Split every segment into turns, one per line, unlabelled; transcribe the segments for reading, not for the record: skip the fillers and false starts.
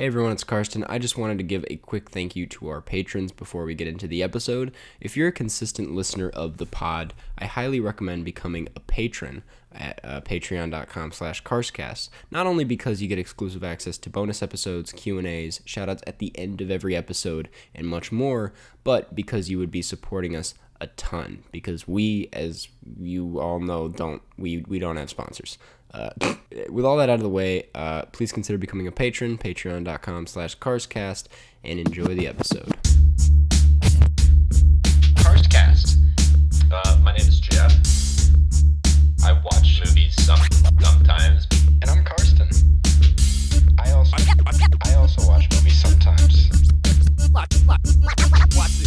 Hey everyone, it's Karsten. I just wanted to give a quick thank you to our patrons before we get into the episode. If you're a consistent listener of the pod, I highly recommend becoming a patron at patreon.com/Karstcast. Not only because you get exclusive access to bonus episodes, Q&As, shoutouts at the end of every episode, and much more, but because you would be supporting us a ton, because we, as you all know, don't have sponsors. With all that out of the way, please consider becoming a patron, patreon.com/Karstcast, and enjoy the episode.
Karstcast. My name is Jeff. I watch movies sometimes. And I'm Karsten. I also watch movies sometimes.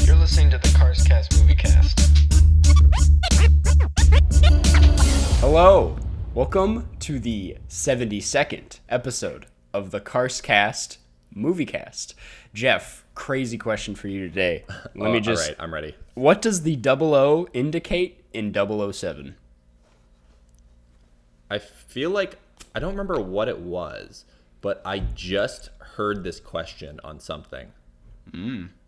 You're listening to the Karstcast Moviecast.
Hello! Welcome to the 72nd episode of the Karstcast Moviecast. Jeff, crazy question for you today.
All right, I'm ready.
What does the 00 indicate in 007?
I feel like I don't remember what it was, but I just heard this question on something.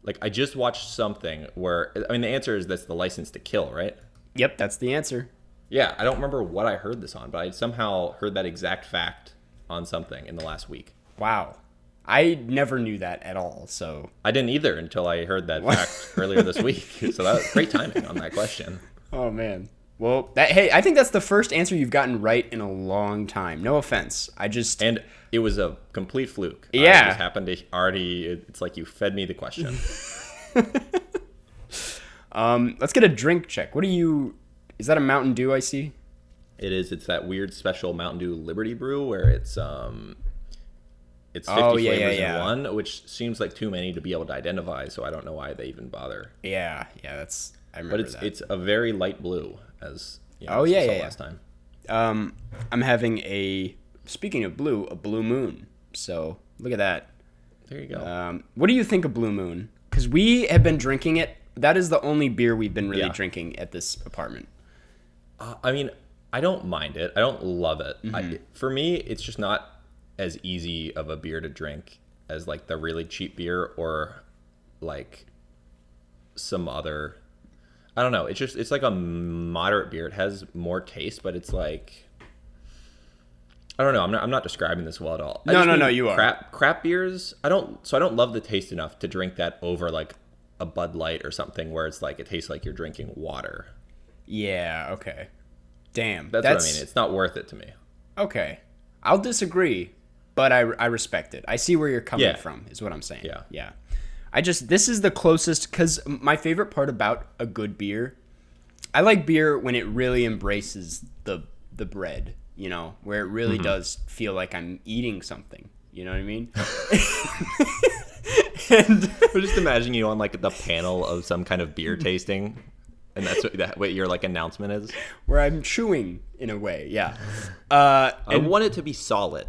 Like I just watched something where the answer is that's the license to kill, right?
Yep, that's the answer.
Yeah, I don't remember what I heard this on, but I somehow heard that exact fact on something in the last week.
Wow. I never knew that at all, so...
I didn't either until I heard that fact earlier this week. So that was great timing on that question.
Oh, man. Well, I think that's the first answer you've gotten right in a long time. No offense.
And it was a complete fluke.
Yeah.
I just happened to it's like you fed me the question.
Let's get a drink check. Is that a Mountain Dew I see?
It is. It's that weird special Mountain Dew Liberty Brew where it's 50 flavors in one, which seems like too many to be able to identify. So I don't know why they even bother.
Yeah, I remember that.
But it's a very light blue, as last time.
I'm having speaking of blue, a Blue Moon. So look at that.
There you go.
What do you think of Blue Moon? Because we have been drinking it. That is the only beer we've been really drinking at this apartment.
I don't mind it. I don't love it.
Mm-hmm.
For me, it's just not as easy of a beer to drink as like the really cheap beer or like some other. I don't know. It's like a moderate beer. It has more taste, but it's like I don't know. I'm not describing this well at all.
No, you are.
Crap beers. I don't love the taste enough to drink that over like a Bud Light or something where it's like it tastes like you're drinking water.
Yeah, okay. Damn.
That's what I mean. It's not worth it to me.
Okay. I'll disagree, but I respect it. I see where you're coming from, is what I'm saying. Yeah. This is the closest, because my favorite part about a good beer, I like beer when it really embraces the bread, where it really does feel like I'm eating something. You know what I mean?
And we're just imagining you on like the panel of some kind of beer tasting, and that's what your like announcement is.
Where I'm chewing in a way, yeah.
I want it to be solid.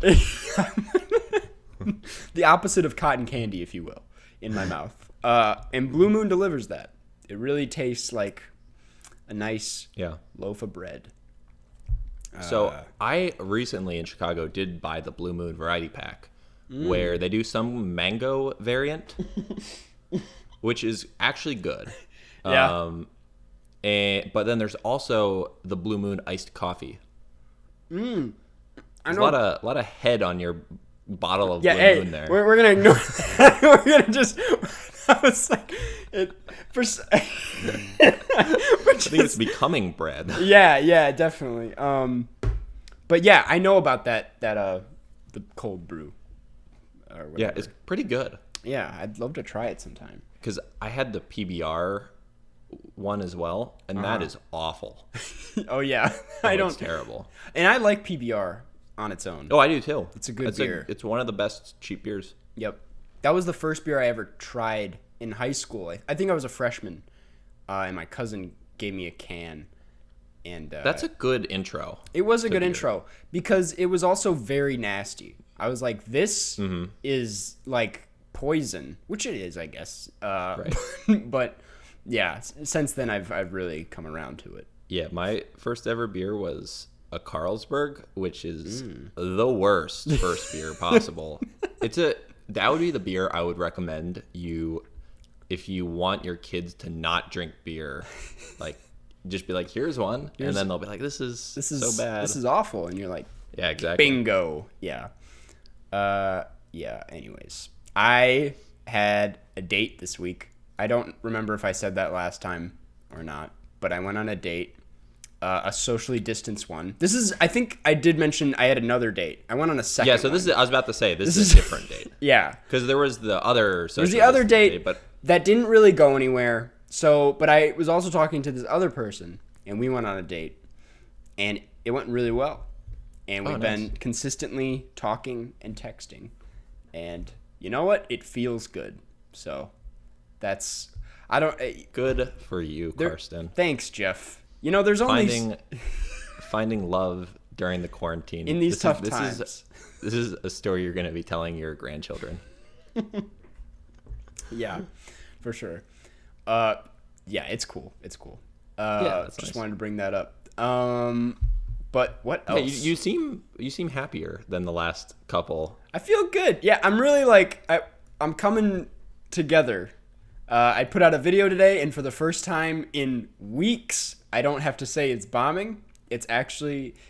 The opposite of cotton candy, if you will, in my mouth. And Blue Moon delivers that. It really tastes like a nice loaf of bread.
So I recently in Chicago did buy the Blue Moon variety pack. Where they do some mango variant, which is actually good.
Yeah.
But then there's also the Blue Moon iced coffee.
I know.
There's a lot of head on your bottle of Blue Moon there.
We're gonna ignore that. We're gonna just. I was like, I
think it's becoming bread.
Yeah, definitely. But yeah, I know about that the cold brew.
Yeah, it's pretty good.
Yeah, I'd love to try it sometime.
Because I had the PBR one as well, and that is awful.
Oh yeah,
It's terrible.
And I like PBR on its own.
Oh, I do too.
It's a good beer.
It's one of the best cheap beers.
Yep, that was the first beer I ever tried in high school. I think I was a freshman, and my cousin gave me a can. And
that's a good intro.
It was a good intro because it was also very nasty. I was like, this is like poison, which it is, I guess.
Right.
But yeah, since then I've really come around to it.
Yeah, my first ever beer was a Carlsberg, which is the worst first beer possible. That would be the beer I would recommend you if you want your kids to not drink beer. Like, just be like, here's one. And then they'll be like, this is so bad.
This is awful. And you're like,
yeah, exactly.
bingo. Yeah. Yeah, anyways. I had a date this week. I don't remember if I said that last time or not, but I went on a date. A socially distanced one. I think I did mention I had another date. I went on a second.
Yeah, so
one.
I was about to say, this is a different date.
Yeah.
Because there was the other social
There's the other date,
but
that didn't really go anywhere. So, but I was also talking to this other person, and we went on a date, and it went really well. And we've been consistently talking and texting. And you know what? It feels good. So that's,
good for you, Karsten.
Thanks, Jeff. You know, there's only
finding love during the quarantine
in these tough times.
This is a story you're going to be telling your grandchildren.
Yeah, for sure. Yeah, it's cool. It's cool. Just
nice.
wanted to bring that up. But what else?
Yeah, you seem happier than the last couple.
I feel good. Yeah, I'm really like I'm coming together. I put out a video today, and for the first time in weeks, I don't have to say it's bombing. It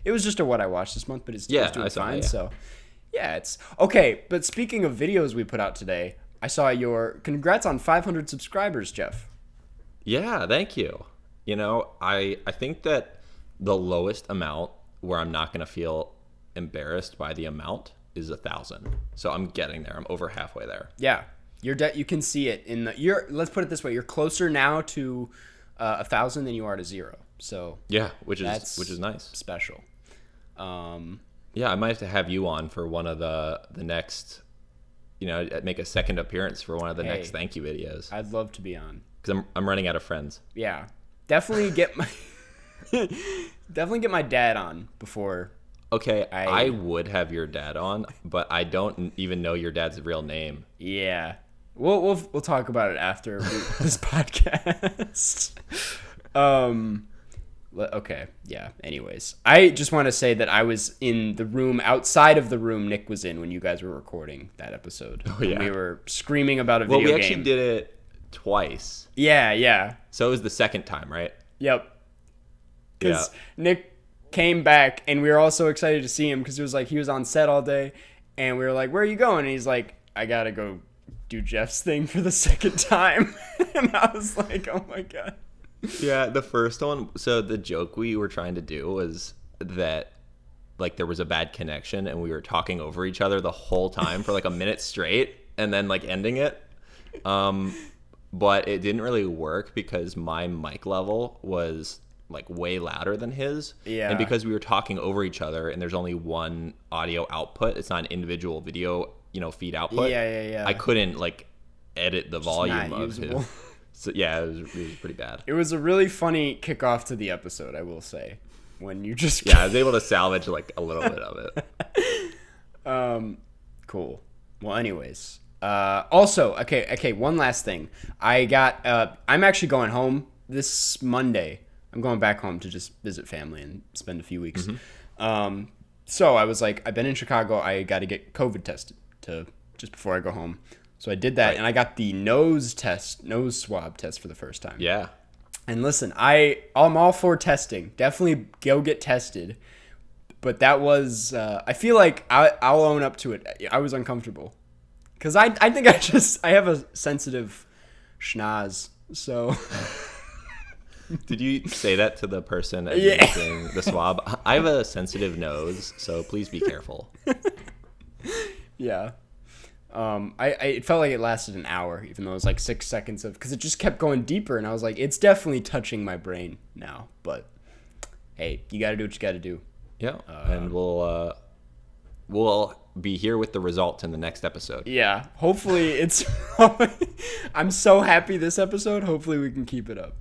was just a what I watched this month, but it's doing fine. Yeah. So, yeah, it's okay. But speaking of videos we put out today, I saw congrats on 500 subscribers, Jeff.
Yeah, thank you. You know, I think that the lowest amount where I'm not going to feel embarrassed by the amount is 1,000. So I'm getting there. I'm over halfway there.
Yeah. You can see it in let's put it this way. You're closer now to 1,000 than you are to 0. So
yeah, which is nice.
Special.
Yeah, I might have to have you on for one of the next, make a second appearance for one of the next thank you videos.
I'd love to be on.
Because I'm running out of friends.
Yeah. Definitely get my dad on before.
Okay, I would have your dad on, but I don't even know your dad's real name.
Yeah. We'll talk about it after this podcast. Okay, yeah. Anyways, I just want to say that I was in the room outside of the room Nick was in when you guys were recording that episode.
Oh yeah.
We were screaming about a video game.
Well, we actually did it twice.
Yeah.
So it was the second time, right?
Yep. Because Nick came back, and we were all so excited to see him because it was like he was on set all day, and we were like, "Where are you going?" And he's like, "I gotta go do Jeff's thing for the second time." And I was like, "Oh my god."
Yeah, the first one. So the joke we were trying to do was that like there was a bad connection, and we were talking over each other the whole time for like a minute straight, and then like ending it. But it didn't really work because my mic level was like way louder than his.
Yeah.
And because we were talking over each other and there's only one audio output, it's not an individual video, feed output.
Yeah.
I couldn't like edit the volume of
usable.
his. So yeah, it was pretty bad.
It was a really funny kickoff to the episode, I will say. When you just
I was able to salvage like a little bit of
it. Cool. Well, anyways. Also, okay, one last thing. I'm actually going home this Monday. I'm going back home to just visit family and spend a few weeks. Mm-hmm. So I was like, I've been in Chicago. I got to get COVID tested just before I go home. So I did that, and I got the nose swab test for the first time.
Yeah.
And listen, I'm all for testing. Definitely go get tested. But that was, I feel like I'll own up to it. I was uncomfortable. Because I think I have a sensitive schnoz, so...
Did you say that to the person administering the swab? I have a sensitive nose, so please be careful.
Yeah. It felt like it lasted an hour, even though it was like 6 seconds because it just kept going deeper, and I was like, it's definitely touching my brain now. But hey, you got to do what you got to do.
Yeah, and we'll be here with the results in the next episode.
Yeah, hopefully it's. I'm so happy this episode. Hopefully we can keep it up.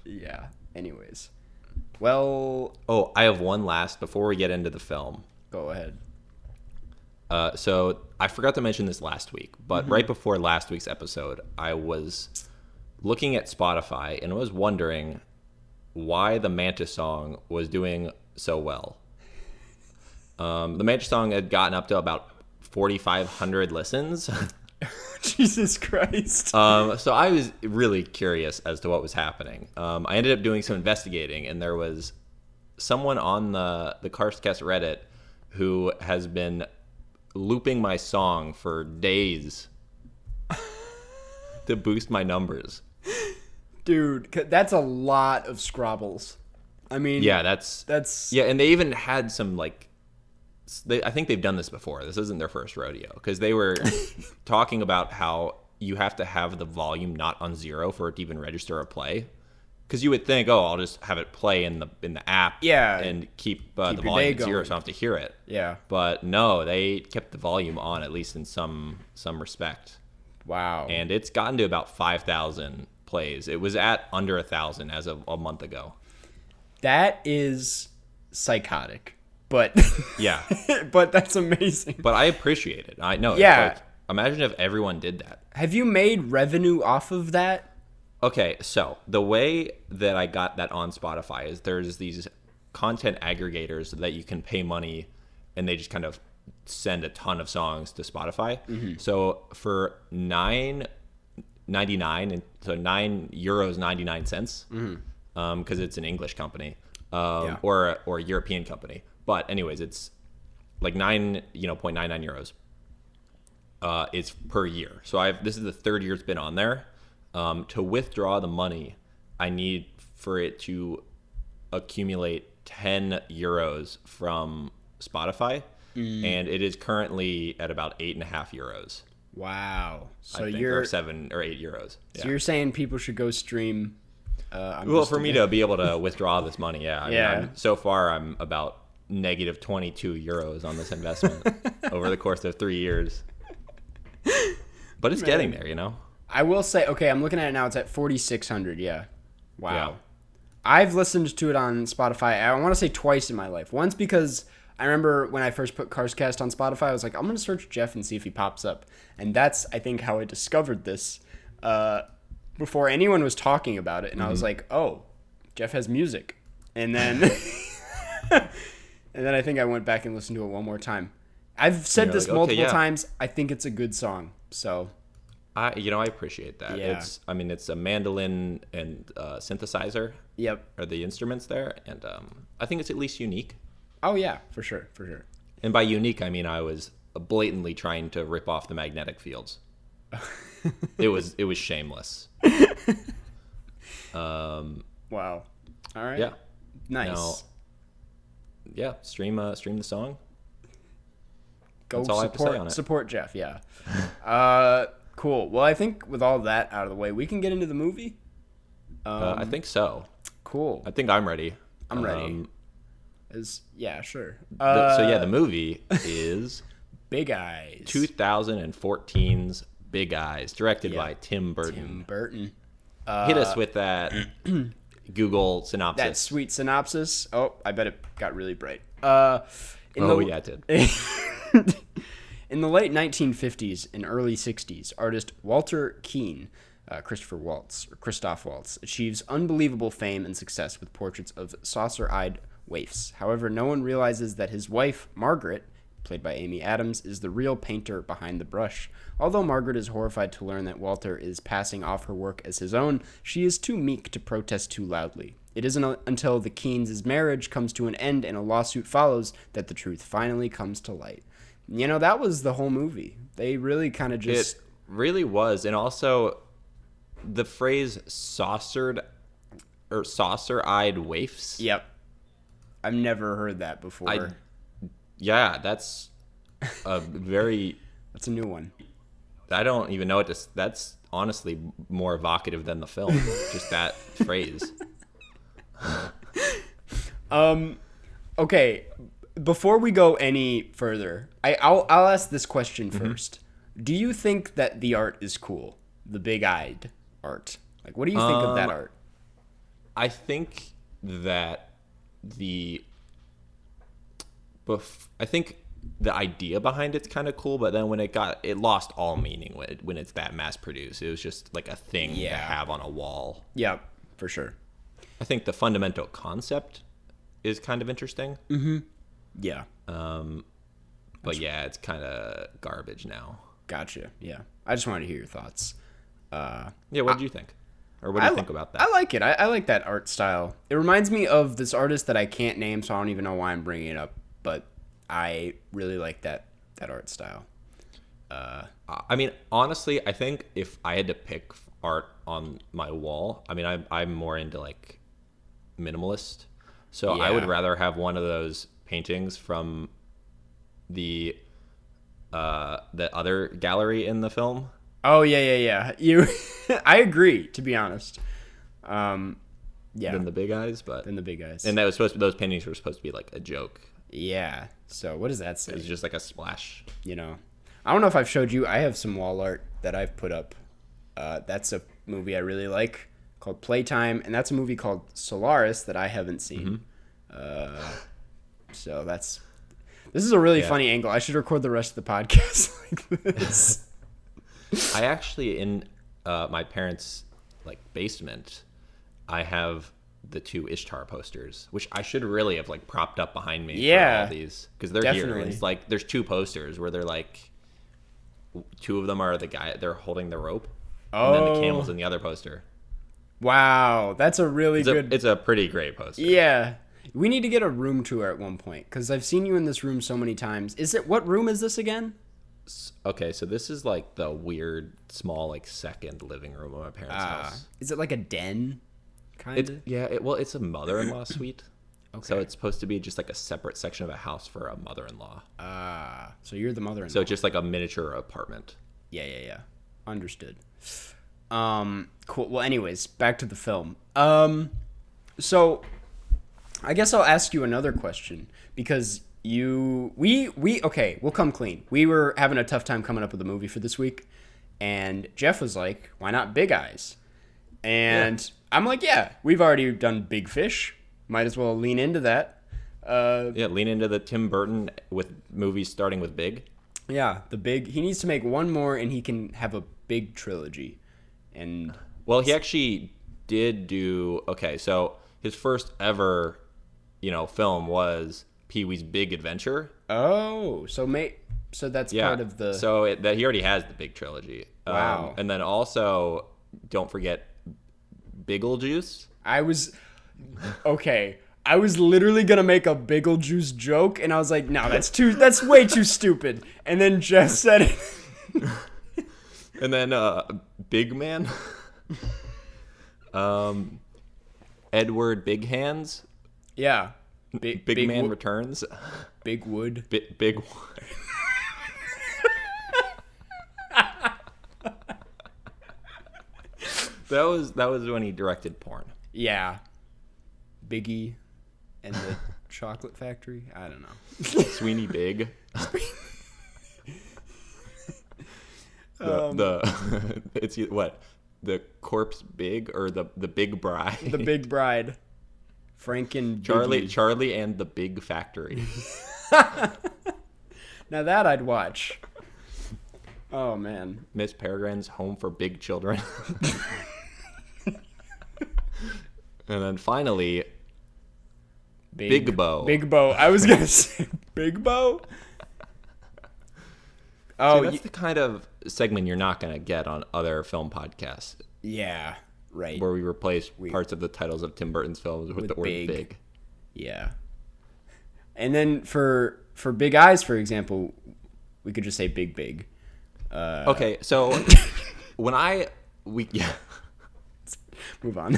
Yeah. Anyways, well.
Oh, I have one last before we get into the film.
Go ahead.
So I forgot to mention this last week, but right before last week's episode, I was looking at Spotify and was wondering why the Mantis song was doing so well. The Mantis song had gotten up to about 4,500 listens.
Jesus Christ.
So I was really curious as to what was happening. I ended up doing some investigating, and there was someone on the Karstcast Reddit who has been looping my song for days to boost my numbers.
Dude, that's a lot of Scrabbles. I mean,
yeah, that's yeah, and they even had some like, I think they've done this before. This isn't their first rodeo, because they were talking about how you have to have the volume not on 0 for it to even register a play. Because you would think, oh, I'll just have it play in the app, and keep the volume at 0 so I don't have to hear it.
Yeah,
but no, they kept the volume on, at least in some respect.
Wow.
And it's gotten to about 5,000 plays. It was at under 1,000 as of a month ago.
That is psychotic, but
yeah,
but that's amazing.
But I appreciate it. I know.
Yeah.
It's like, imagine if everyone did that.
Have you made revenue off of that?
Okay, so the way that I got that on Spotify is there's these content aggregators that you can pay money, and they just kind of send a ton of songs to Spotify. Mm-hmm. So for $9.99, and so €9.99, because it's an English company, or a European company. But anyways, it's like 0.99 euros. It's per year. So this is the third year it's been on there. To withdraw the money, I need for it to accumulate 10 euros from Spotify, and it is currently at about 8.5 euros.
Wow! So
or 7 or 8 euros.
So you're saying people should go stream?
For me to be able to withdraw this money, yeah. I mean, so far, I'm about negative 22 euros on this investment over the course of 3 years. But it's getting there,
I will say, okay, I'm looking at it now. It's at 4,600. Yeah. Wow.
Yeah.
I've listened to it on Spotify. I want to say twice in my life. Once because I remember when I first put Karstcast on Spotify, I was like, I'm going to search Jeff and see if he pops up. And that's, I think, how I discovered this before anyone was talking about it. And I was like, oh, Jeff has music. And then, and then I think I went back and listened to it one more time. I've said this multiple times. I think it's a good song. So
I appreciate that.
Yeah.
It's a mandolin and synthesizer.
Yep.
Are the instruments there, and I think it's at least unique.
Oh yeah, for sure.
And by unique, I mean I was blatantly trying to rip off the magnetic fields. It was shameless.
Wow. All right.
Yeah.
Nice.
Now, yeah. Stream the song.
Go
That's all I have to say on it.
Support Jeff. Yeah. Cool. Well, I think with all that out of the way, we can get into the movie.
I think so.
Cool.
I think I'm ready.
I'm ready. Yeah, sure.
The movie is
Big Eyes.
2014's Big Eyes, directed by Tim Burton. Hit us with that Google synopsis.
That sweet synopsis. Oh, I bet it got really bright.
It did.
In the late 1950s and early 60s, artist Walter Keane, Christoph Waltz, achieves unbelievable fame and success with portraits of saucer-eyed waifs. However, no one realizes that his wife, Margaret, played by Amy Adams, is the real painter behind the brush. Although Margaret is horrified to learn that Walter is passing off her work as his own, she is too meek to protest too loudly. It isn't until the Keynes' marriage comes to an end and a lawsuit follows that the truth finally comes to light. That was the whole movie. They really kind of just...
It really was. And also, the phrase saucer-eyed waifs.
Yep. I've never heard that before.
That's a very...
That's a new one.
I don't even know that's honestly more evocative than the film. Just that phrase.
Okay, before we go any further, I'll ask this question first. Do you think that the art is cool? The big-eyed art. Like, what do you think of that art?
I think that the idea behind it's kind of cool, but then when it lost all meaning when it's that mass produced. It was just like a thing to have on a wall.
Yeah, for sure.
I think the fundamental concept is kind of interesting.
Yeah.
But yeah, it's kind of garbage now.
Gotcha. Yeah. I just wanted to hear your thoughts.
Yeah, what did you think? Or what do you think about that?
I like it. I like that art style. It reminds me of this artist that I can't name, so I don't even know why I'm bringing it up. But I really like that art style.
I mean, honestly, I think if I had to pick art on my wall, I mean, I'm more into like minimalist. So I would rather have one of those paintings from the other gallery in the film.
Oh yeah. I agree. To be honest, yeah.
Than the big eyes,
Than the big eyes.
and that was those paintings were supposed to be like a joke.
Yeah. So what does that say?
It was just like a splash.
You know, I don't know if I've showed you. I have some wall art that I've put up. That's a movie I really like called Playtime, and that's a movie called Solaris that I haven't seen. So this is a really funny angle. I should record the rest of the podcast like this.
I actually, in my parents' like basement, I have the 2 Ishtar posters, which I should really have like propped up behind me.
Yeah,
for all these because they're
definitely
here. It's like there's 2 posters where they're like 2 of them are the guy they're holding the rope, and then the camel's in the other poster.
Wow, that's a really good.
It's a pretty great poster.
Yeah, we need to get a room tour at one point because I've seen you in this room so many times. What room is this again?
Okay, so this is like the weird small like second living room of my parents' house.
Is it like a den? Kind of.
It's a mother-in-law suite.
Okay.
So it's supposed to be just like a separate section of a house for a mother-in-law.
So you're the mother-in-law.
So just like a miniature apartment.
Yeah. Understood. Cool. Well, anyways, back to the film. So I guess I'll ask you another question because we'll come clean. We were having a tough time coming up with a movie for this week, and Jeff was like, "Why not Big Eyes?" And I'm like, "Yeah, we've already done Big Fish. Might as well lean into that."
Lean into the Tim Burton with movies starting with big.
Yeah, the big. He needs to make one more, and he can have a big trilogy. And
well, he actually did do so his first ever, film was Pee-wee's Big Adventure.
Oh, so that's part of the.
So that he already has the big trilogy.
Wow.
And then also, don't forget Beetlejuice.
I was literally gonna make a Beetlejuice joke, and I was like, "No, that's way too stupid." And then Jeff said it.
And then Big Man. Edward Big Hands.
Yeah.
Big Man Returns.
Big Wood.
Big Wood. That was when he directed porn.
Yeah. Biggie and the Chocolate Factory. I don't know.
Sweeney Big. It's what? The Corpse Big or the Big Bride?
The Big Bride. Frank and Biggie.
Charlie and the Big Factory.
Now that I'd watch. Oh man.
Miss Peregrine's Home for Big Children. And then finally, Big Bo.
Big Bo. I was gonna say Big Bo.
Oh, that's the kind of segment you're not gonna get on other film podcasts.
Yeah, right.
Where we replace parts of the titles of Tim Burton's films with the word big.
Yeah. And then for Big Eyes, for example, we could just say Big.
Okay, so when
move on.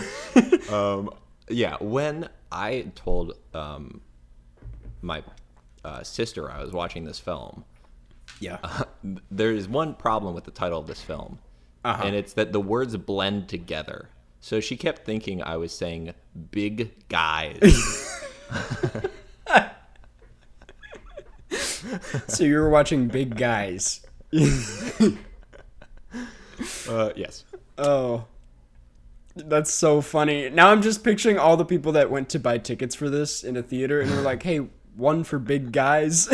When I told my sister I was watching this film, there is one problem with the title of this film, and it's that the words blend together. So she kept thinking I was saying big guys.
So you were watching Big Guys.
Yes.
Oh. That's so funny. Now I'm just picturing all the people that went to buy tickets for this in a theater and were like, "Hey, one for Big Guys."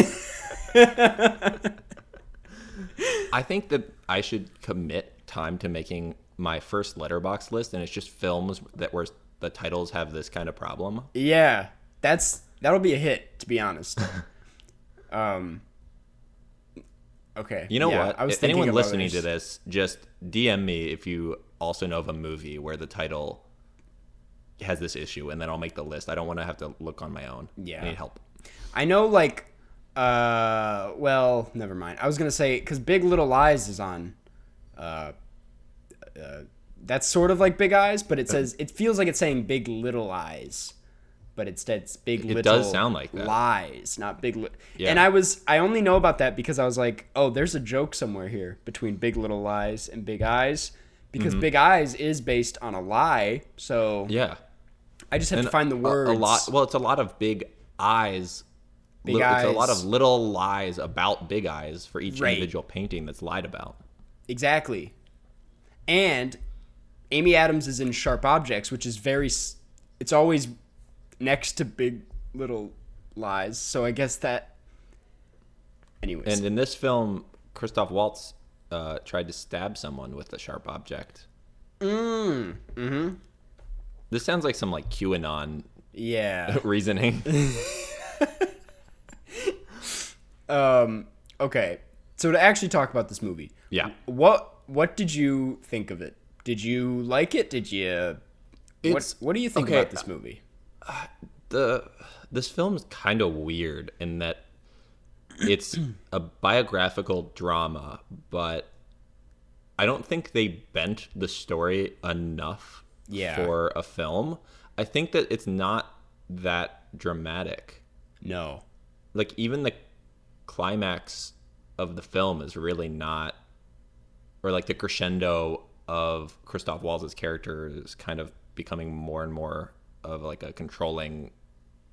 I think that I should commit time to making my first letterbox list, and it's just films where the titles have this kind of problem.
Yeah, that'll be a hit, to be honest. Okay.
You know
yeah,
what?
I was
If
thinking
anyone
of
listening
others.
to this, just DM me if you also know of a movie where the title has this issue, and then I'll make the list. I don't want to have to look on my own.
Yeah.
I need help.
I know, like, well, never mind. I was gonna say because Big Little Lies is on. That's sort of like Big Eyes, but it feels like it's saying Big Little Eyes, but instead it's Big Little.
Does sound like that.
Lies, not Big.
Yeah.
And I only know about that because I was like, oh, there's a joke somewhere here between Big Little Lies and Big Eyes, because Big Eyes is based on a lie. So
Yeah.
I just had to find the words.
A lot. Well, it's a lot of big eyes.
Big
It's a
eyes.
lot of little lies about big eyes for each
Right.
individual painting that's lied about.
Exactly. And Amy Adams is in Sharp Objects, which is it's always next to Big Little Lies. So I guess that. Anyways.
And in this film, Christoph Waltz tried to stab someone with a sharp object.
Mm-hmm.
This sounds like some like QAnon
Yeah.
reasoning.
Okay. So to actually talk about this movie.
Yeah.
What did you think of it? Did you like it? Did you what do you think
okay,
about this movie?
This film is kind of weird in that it's a biographical drama, but I don't think they bent the story enough for a film. I think that it's not that dramatic.
No.
Like even the climax of the film is really not, or like the crescendo of Christoph Waltz's character is kind of becoming more and more of like a controlling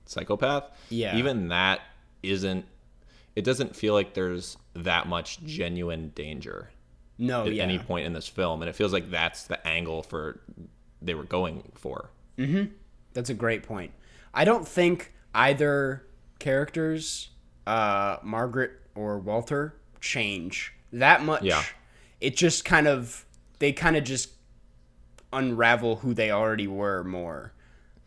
psychopath.
Yeah.
Even that isn't, it doesn't feel like there's that much genuine danger
No,
at
yeah.
any point in this film. And it feels like that's the angle they were going for.
That's a great point. I don't think either characters, Margaret or Walter, change that much.
Yeah.
It just they kind of just unravel who they already were more.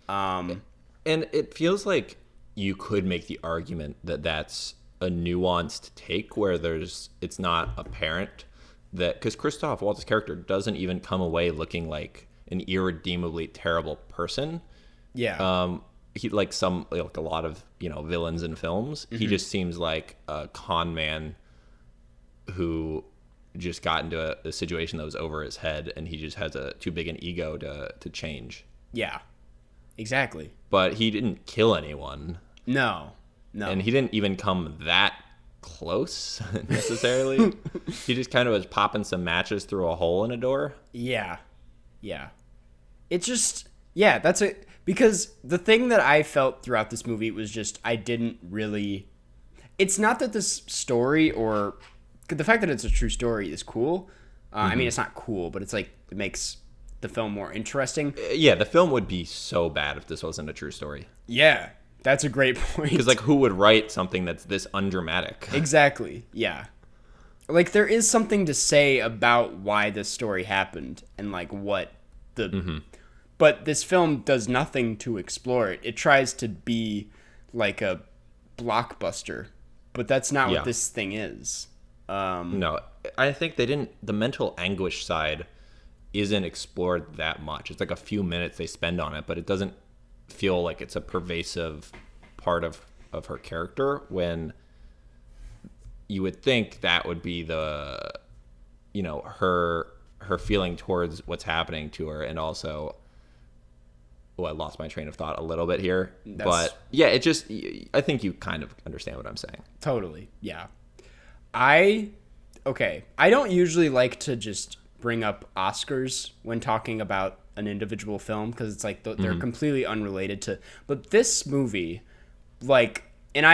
And it feels like you could make the argument that that's a nuanced take where it's not apparent that, because Christoph Waltz's character doesn't even come away looking like an irredeemably terrible person.
Yeah.
He like a lot of villains in films. He just seems like a con man who just got into a situation that was over his head, and he just has too big an ego to change.
Yeah. Exactly.
But he didn't kill anyone.
No.
And he didn't even come that close necessarily. He just kind of was popping some matches through a hole in a door.
Yeah. Yeah. It just, yeah, that's it. Because the thing that I felt throughout this movie was just, I didn't really, it's not that this story or the fact that it's a true story is cool. I mean, it's not cool, but it's like, it makes the film more interesting.
Yeah, the film would be so bad if this wasn't a true story.
Yeah. That's a great point.
Because like, who would write something that's this undramatic?
Exactly. Yeah. Like, there is something to say about why this story happened and like what the but this film does nothing to explore it. It tries to be like a blockbuster, but that's not
Yeah.
what this thing is.
No, I think the mental anguish side isn't explored that much. It's like a few minutes they spend on it, but it doesn't feel like it's a pervasive part of her character, when you would think that would be the her feeling towards what's happening to her. And also, I lost my train of thought a little bit here, but yeah, I think you kind of understand what I'm saying.
Totally. Yeah. I don't usually like to just bring up Oscars when talking about an individual film, because it's like they're completely unrelated to, but this movie, like, and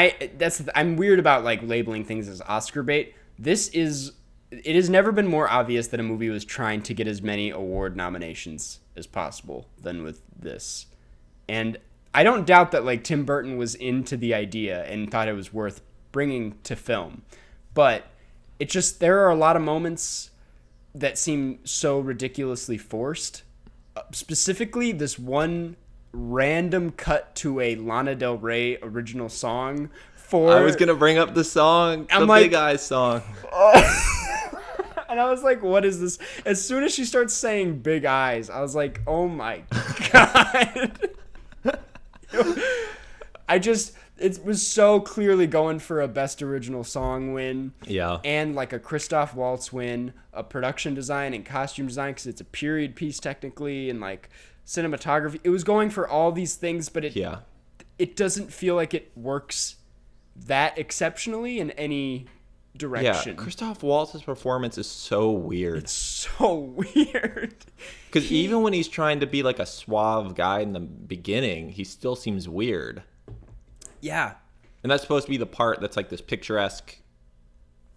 I'm weird about like labeling things as Oscar bait. It has never been more obvious that a movie was trying to get as many award nominations as possible than with this. And I don't doubt that like Tim Burton was into the idea and thought it was worth bringing to film, but there are a lot of moments that seem so ridiculously forced. Specifically, this one random cut to a Lana Del Rey original song 4.
I was gonna bring up the song,
I'm
the
like-
Big Eyes song.
And I was like, what is this? As soon as she starts saying big eyes, I was like, oh my God. It was so clearly going for a best original song win.
Yeah.
And like a Christoph Waltz win, a production design and costume design, because it's a period piece technically, and like cinematography. It was going for all these things, but it doesn't feel like it works that exceptionally in any direction.
Yeah, Christoph Waltz's performance is so weird.
It's so weird.
Because even when he's trying to be like a suave guy in the beginning, he still seems weird.
Yeah.
And that's supposed to be the part that's like this picturesque,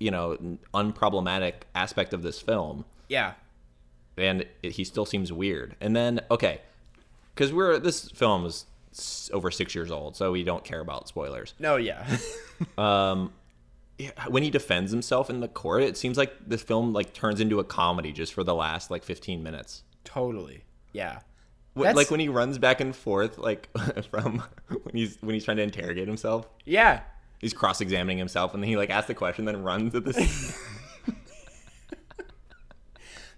unproblematic aspect of this film.
Yeah.
And he still seems weird. And then, okay, because this film is over 6 years old, so we don't care about spoilers.
No, yeah.
When he defends himself in the court, it seems like this film like turns into a comedy just for the last like 15 minutes.
Totally. Yeah.
Like when he runs back and forth, like from when he's trying to interrogate himself.
Yeah.
He's cross-examining himself, and then he like asks the question, then runs at this.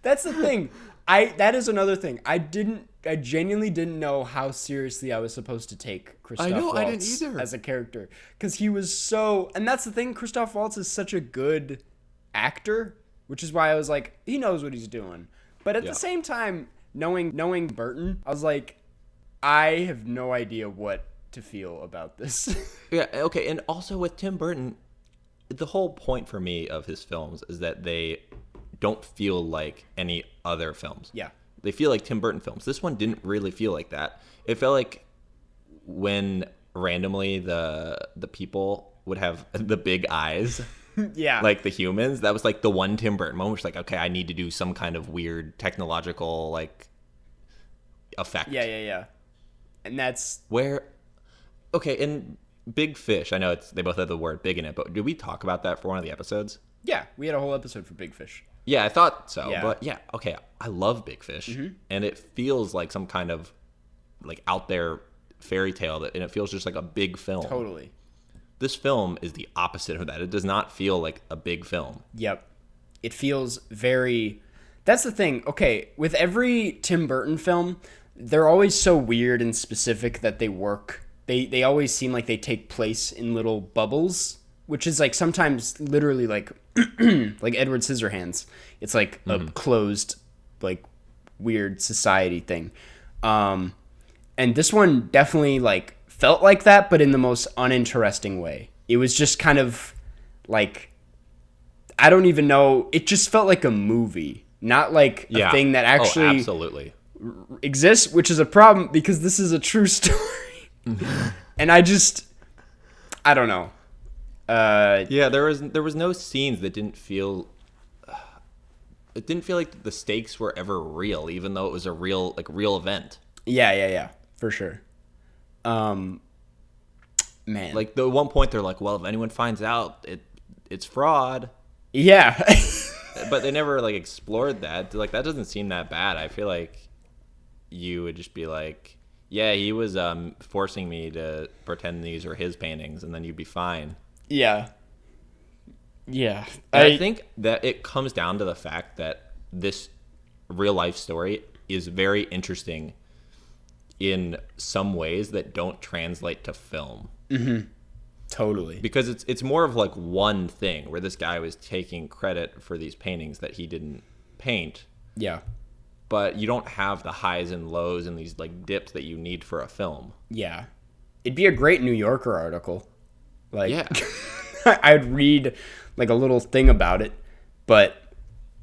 That's the thing. That is another thing. I genuinely didn't know how seriously I was supposed to take Christoph Waltz
I didn't either.
as a character, because he was so, and that's the thing. Christoph Waltz is such a good actor, which is why I was like, he knows what he's doing. But at the same time, knowing Burton, I was like, I have no idea what to feel about this.
Yeah. Okay. And also with Tim Burton, the whole point for me of his films is that they don't feel like any other films.
Yeah.
They feel like Tim Burton films. This one didn't really feel like that. It felt like when randomly the people would have the big eyes.
Yeah.
Like the humans, that was like the one Tim Burton moment, which like, okay, I need to do some kind of weird technological like effect.
Yeah. And that's
okay, in Big Fish, I know they both have the word big in it, but did we talk about that for one of the episodes?
Yeah, we had a whole episode for Big Fish.
Yeah, I thought so.
Yeah.
But yeah, okay, I love Big Fish, and it feels like some kind of like out there fairy tale, and it feels just like a big film.
Totally.
This film is the opposite of that. It does not feel like a big film.
Yep. It feels very... That's the thing. Okay, with every Tim Burton film, they're always so weird and specific that they work. They always seem like they take place in little bubbles, which is like sometimes literally like like Edward Scissorhands. It's like a closed, like weird society thing. And this one definitely like felt like that, but in the most uninteresting way. It was just kind of like, I don't even know. It just felt like a movie, not like a thing that actually
absolutely
exists, which is a problem because this is a true story. And I don't know.
Yeah, there was no scenes that didn't feel. It didn't feel like the stakes were ever real, even though it was a real event.
Yeah, for sure. Man,
like the one point they're like, well, if anyone finds out, it's fraud.
Yeah.
But they never like explored that. Like that doesn't seem that bad. I feel like you would just be like, yeah, he was forcing me to pretend these are his paintings, and then you'd be fine.
Yeah.
I think that it comes down to the fact that this real life story is very interesting in some ways that don't translate to film.
Totally.
Because it's more of like one thing where this guy was taking credit for these paintings that he didn't paint.
Yeah.
But you don't have the highs and lows and these like dips that you need for a film.
Yeah. It'd be a great New Yorker article. Like,
Yeah.
I'd read like a little thing about it. But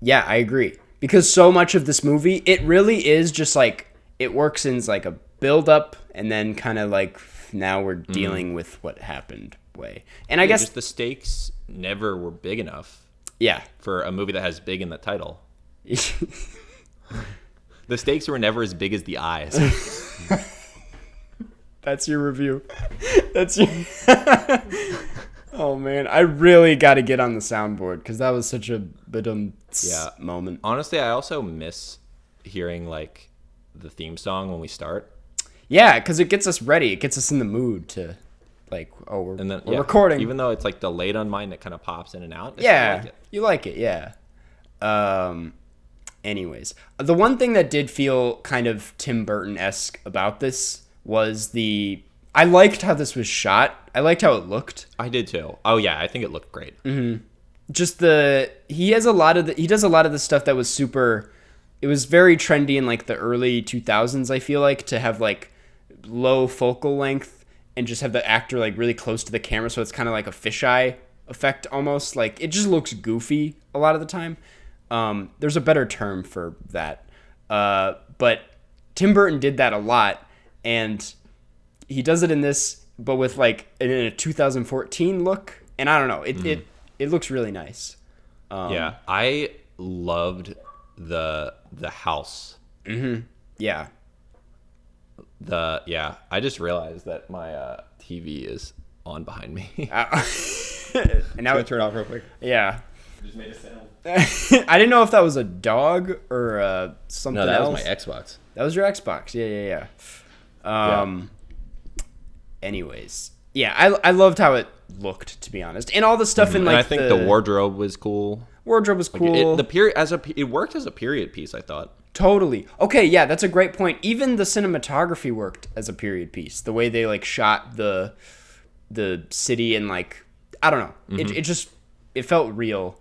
yeah, I agree. Because so much of this movie, it really is just like, it works in like a build up and then kind of like now we're dealing with what happened way. And I guess
just the stakes never were big enough.
Yeah.
For a movie that has big in the title. The stakes were never as big as the eyes.
That's your review. That's your... Oh, man. I really got to get on the soundboard because that was such a moment.
Honestly, I also miss hearing, like, the theme song when we start.
Yeah, because it gets us ready. It gets us in the mood to, like, oh, we're
yeah,
recording.
Even though it's like delayed on mine, it kind of pops in and out.
Yeah, you like it, yeah. Anyways, the one thing that did feel kind of Tim Burton-esque about this was I liked how this was shot. I liked how it looked.
I did too. Oh yeah, I think it looked great.
Just he does a lot of the stuff that was super. It was very trendy in like the early 2000s. I feel like to have like low focal length and just have the actor like really close to the camera, so it's kind of like a fisheye effect almost. Like it just looks goofy a lot of the time. There's a better term for that, but Tim Burton did that a lot, and he does it in this, but with like in a 2014 look. And I don't know, it looks really nice.
Yeah, I loved the house.
Yeah.
I just realized that my TV is on behind me.
And now
turn it off real quick.
Yeah.
Just made a sound.
I didn't know if that was a dog or something else.
No, that was my Xbox.
That was your Xbox. Yeah. Anyways, yeah, I loved how it looked, to be honest, and all the stuff in like.
And I think the wardrobe was cool.
Wardrobe was cool.
It worked as a period piece, I thought.
Totally. Okay, yeah, that's a great point. Even the cinematography worked as a period piece. The way they like shot the city and like I don't know, it felt real,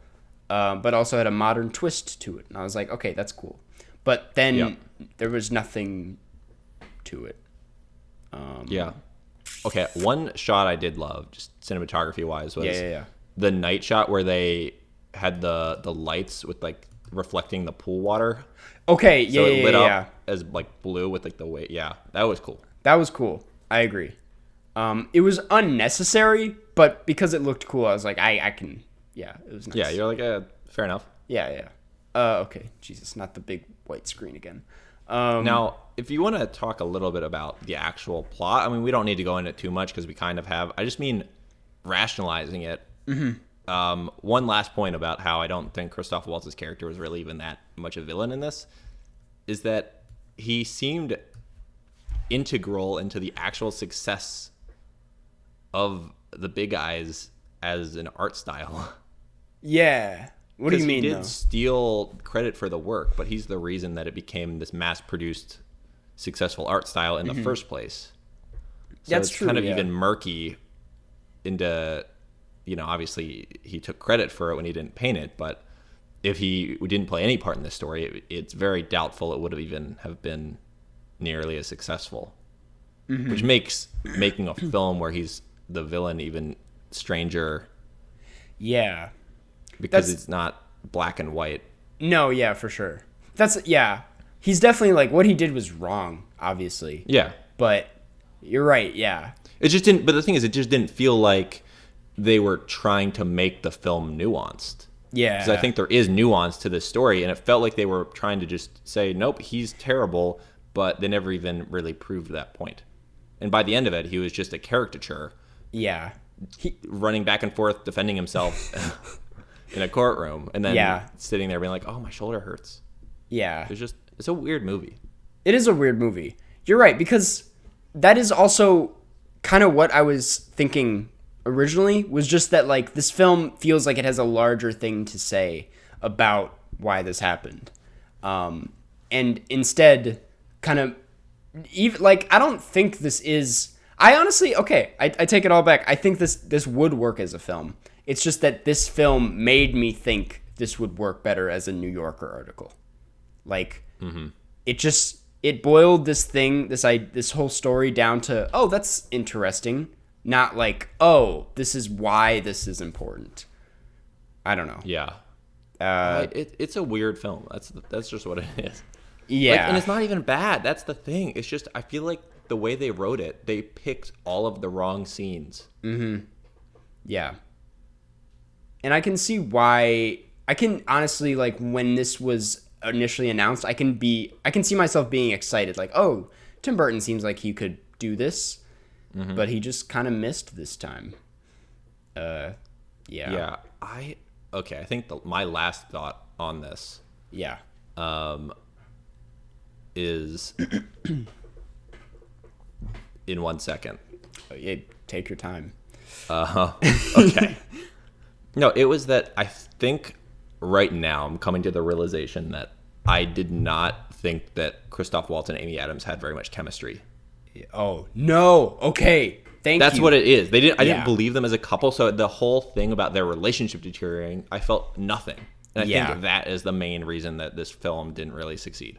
but also had a modern twist to it. And I was like, okay, that's cool. But then there was nothing to it.
Yeah. Okay, one shot I did love, just cinematography wise, was
the
night shot where they had the lights with like reflecting the pool water.
Okay,
so it lit up as like blue with like the way. Yeah, that was cool.
That was cool. I agree. It was unnecessary, but because it looked cool, I was like, I can. Yeah, it was nice.
Yeah, you're like, fair enough.
Yeah. Okay, Jesus, not the big white screen again.
Now, if you want to talk a little bit about the actual plot, I mean, we don't need to go into it too much because we kind of have. I just mean rationalizing it. One last point about how I don't think Christoph Waltz's character was really even that much a villain in this is that he seemed integral into the actual success of the Big Eyes as an art style.
Yeah. What do you mean?
He did steal credit for the work, but he's the reason that it became this mass-produced, successful art style in the first place. So
That's
it's
true.
Kind of even murky into, obviously he took credit for it when he didn't paint it, but if he didn't play any part in this story, it's very doubtful it would have even have been nearly as successful. Which makes making a film where he's the villain even stranger.
Yeah.
Because it's not black and white.
No, yeah, for sure. He's definitely like what he did was wrong, obviously.
Yeah.
But you're right, yeah.
It just didn't, but the thing is, it just didn't feel like they were trying to make the film nuanced.
Yeah.
Because I think there is nuance to this story, and it felt like they were trying to just say, nope, he's terrible, but they never even really proved that point. And by the end of it, he was just a caricature.
Yeah.
Running back and forth, defending himself in a courtroom, and then sitting there being like, oh, my shoulder hurts.
Yeah.
It's a weird movie.
It is a weird movie. You're right, because that is also kind of what I was thinking originally, was just that like this film feels like it has a larger thing to say about why this happened. And instead kind of even like I don't think this is I honestly I take it all back. I think this would work as a film. It's just that this film made me think this would work better as a New Yorker article. Like it boiled this thing, this whole story down to, oh, that's interesting. Not like, oh, this is why this is important. I don't know.
Yeah. It's a weird film. That's just what it is.
Yeah.
And it's not even bad. That's the thing. It's just, I feel like the way they wrote it, they picked all of the wrong scenes.
Yeah. And I can see why. I can honestly, like, when this was initially announced, I can see myself being excited. Like, oh, Tim Burton seems like he could do this. But he just kind of missed this time. Yeah.
I think my last thought on this.
Yeah.
Is in 1 second.
Yeah, take your time.
Okay. No, it was that I think right now I'm coming to the realization that I did not think that Christoph Waltz and Amy Adams had very much chemistry.
Oh, no. Okay.
That's what it is. I
Yeah.
didn't believe them as a couple, so the whole thing about their relationship deteriorating, I felt nothing. And I think that is the main reason that this film didn't really succeed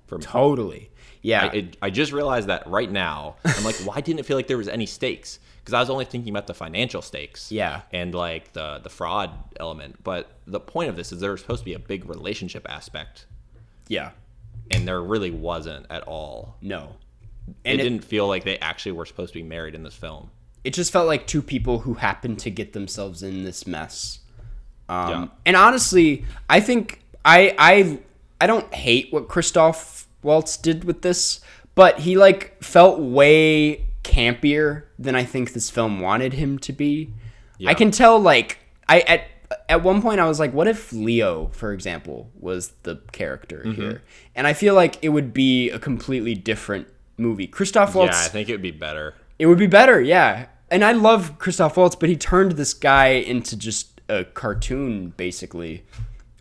for me.
Totally. Yeah.
I just realized that right now. I'm like, why didn't it feel like there was any stakes? Because I was only thinking about the financial stakes.
Yeah.
And like the fraud element. But the point of this is there was supposed to be a big relationship aspect.
Yeah.
And there really wasn't at all.
No.
And it didn't feel like they actually were supposed to be married in this film.
It just felt like two people who happened to get themselves in this mess.
Yeah.
And honestly, I think I don't hate what Christoph Waltz did with this, but he like felt way campier than I think this film wanted him to be.
Yeah.
I can tell like at one point I was like, what if Leo, for example, was the character here? And I feel like it would be a completely different movie. Christoph Waltz.
Yeah, I think it would be better.
It would be better, yeah. And I love Christoph Waltz, but he turned this guy into just a cartoon, basically,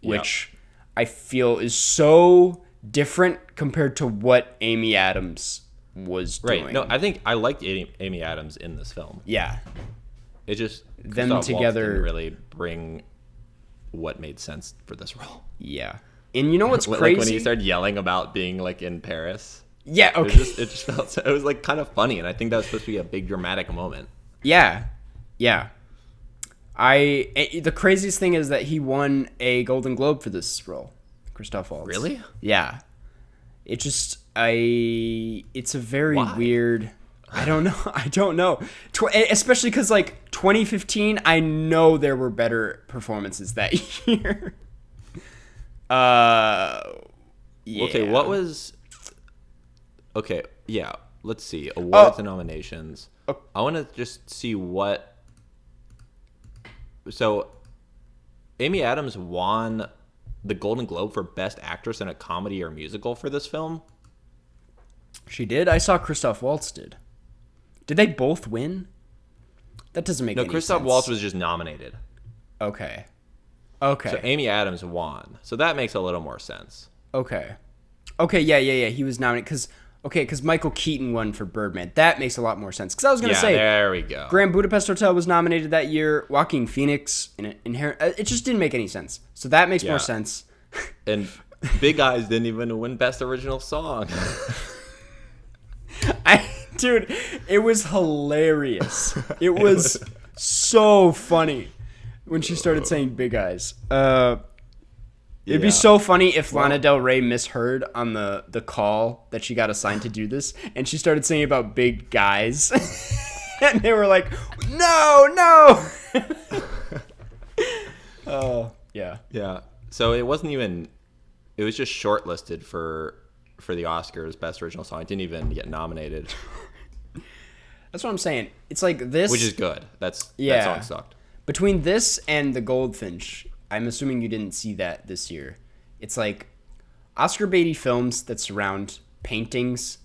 which I feel is so different compared to what Amy Adams was doing.
Right. No, I think I liked Amy Adams in this film.
Yeah.
It just
Them
Christoph
together-
Waltz didn't really bring what made sense for this role.
Yeah. And you know what's
Like
crazy?
when he started yelling about being like in Paris.
Yeah,
It
okay.
just felt it was like kind of funny, and I think that was supposed to be a big dramatic moment.
Yeah. Yeah. The craziest thing is that he won a Golden Globe for this role, Christoph Waltz.
Really?
Yeah. It just it's a very
Why?
weird. I don't know. Especially because like 2015, I know there were better performances that year. Yeah.
Okay, what was? Okay, yeah. Let's see awards and nominations. I want to just see what. So, Amy Adams won the Golden Globe for Best Actress in a Comedy or Musical for this film.
She did? I saw Christoph Waltz did. Did they both win? That doesn't make any sense.
No, Christoph Waltz was just nominated.
Okay.
So Amy Adams won. So that makes a little more sense.
Okay, yeah. He was nominated because Michael Keaton won for Birdman. That makes a lot more sense. Because I was going to say,
there we go.
Grand Budapest Hotel was nominated that year. Joaquin Phoenix in It just didn't make any sense. So that makes more sense.
And Big Eyes didn't even win Best Original Song.
Dude, it was hilarious. It was so funny when she started saying Big Eyes. It'd be so funny if Lana Del Rey misheard on the call that she got assigned to do this, and she started saying about big guys, and they were like, "No!" Oh, yeah.
Yeah. So it wasn't even. It was just shortlisted for the Oscars Best Original Song. It didn't even get nominated,
That's what I'm saying. It's like this,
which is good. That song sucked.
Between this and The Goldfinch, I'm assuming you didn't see that this year. It's like Oscar baity films that surround paintings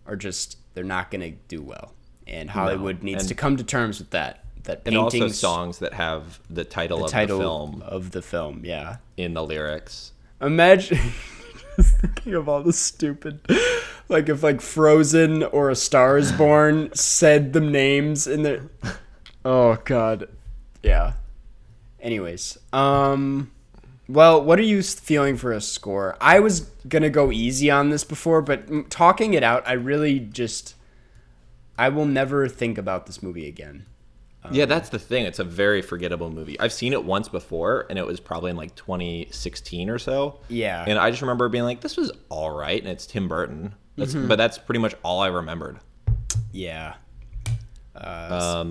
are just, they're not going to do well. And Hollywood needs to come to terms with that. That
And
paintings,
also songs that have the title
of the film, yeah.
in the lyrics.
Imagine just thinking of all the stupid, like if like Frozen or A Star Is Born said the names in the. Oh God, yeah. Anyways, well, what are you feeling for a score? I was gonna go easy on this before, but talking it out, I will never think about this movie again.
Yeah, that's the thing. It's a very forgettable movie. I've seen it once before, and it was probably in like 2016 or so.
Yeah.
And I just remember being like, this was all right, and it's Tim Burton. But that's pretty much all I remembered.
Yeah.
I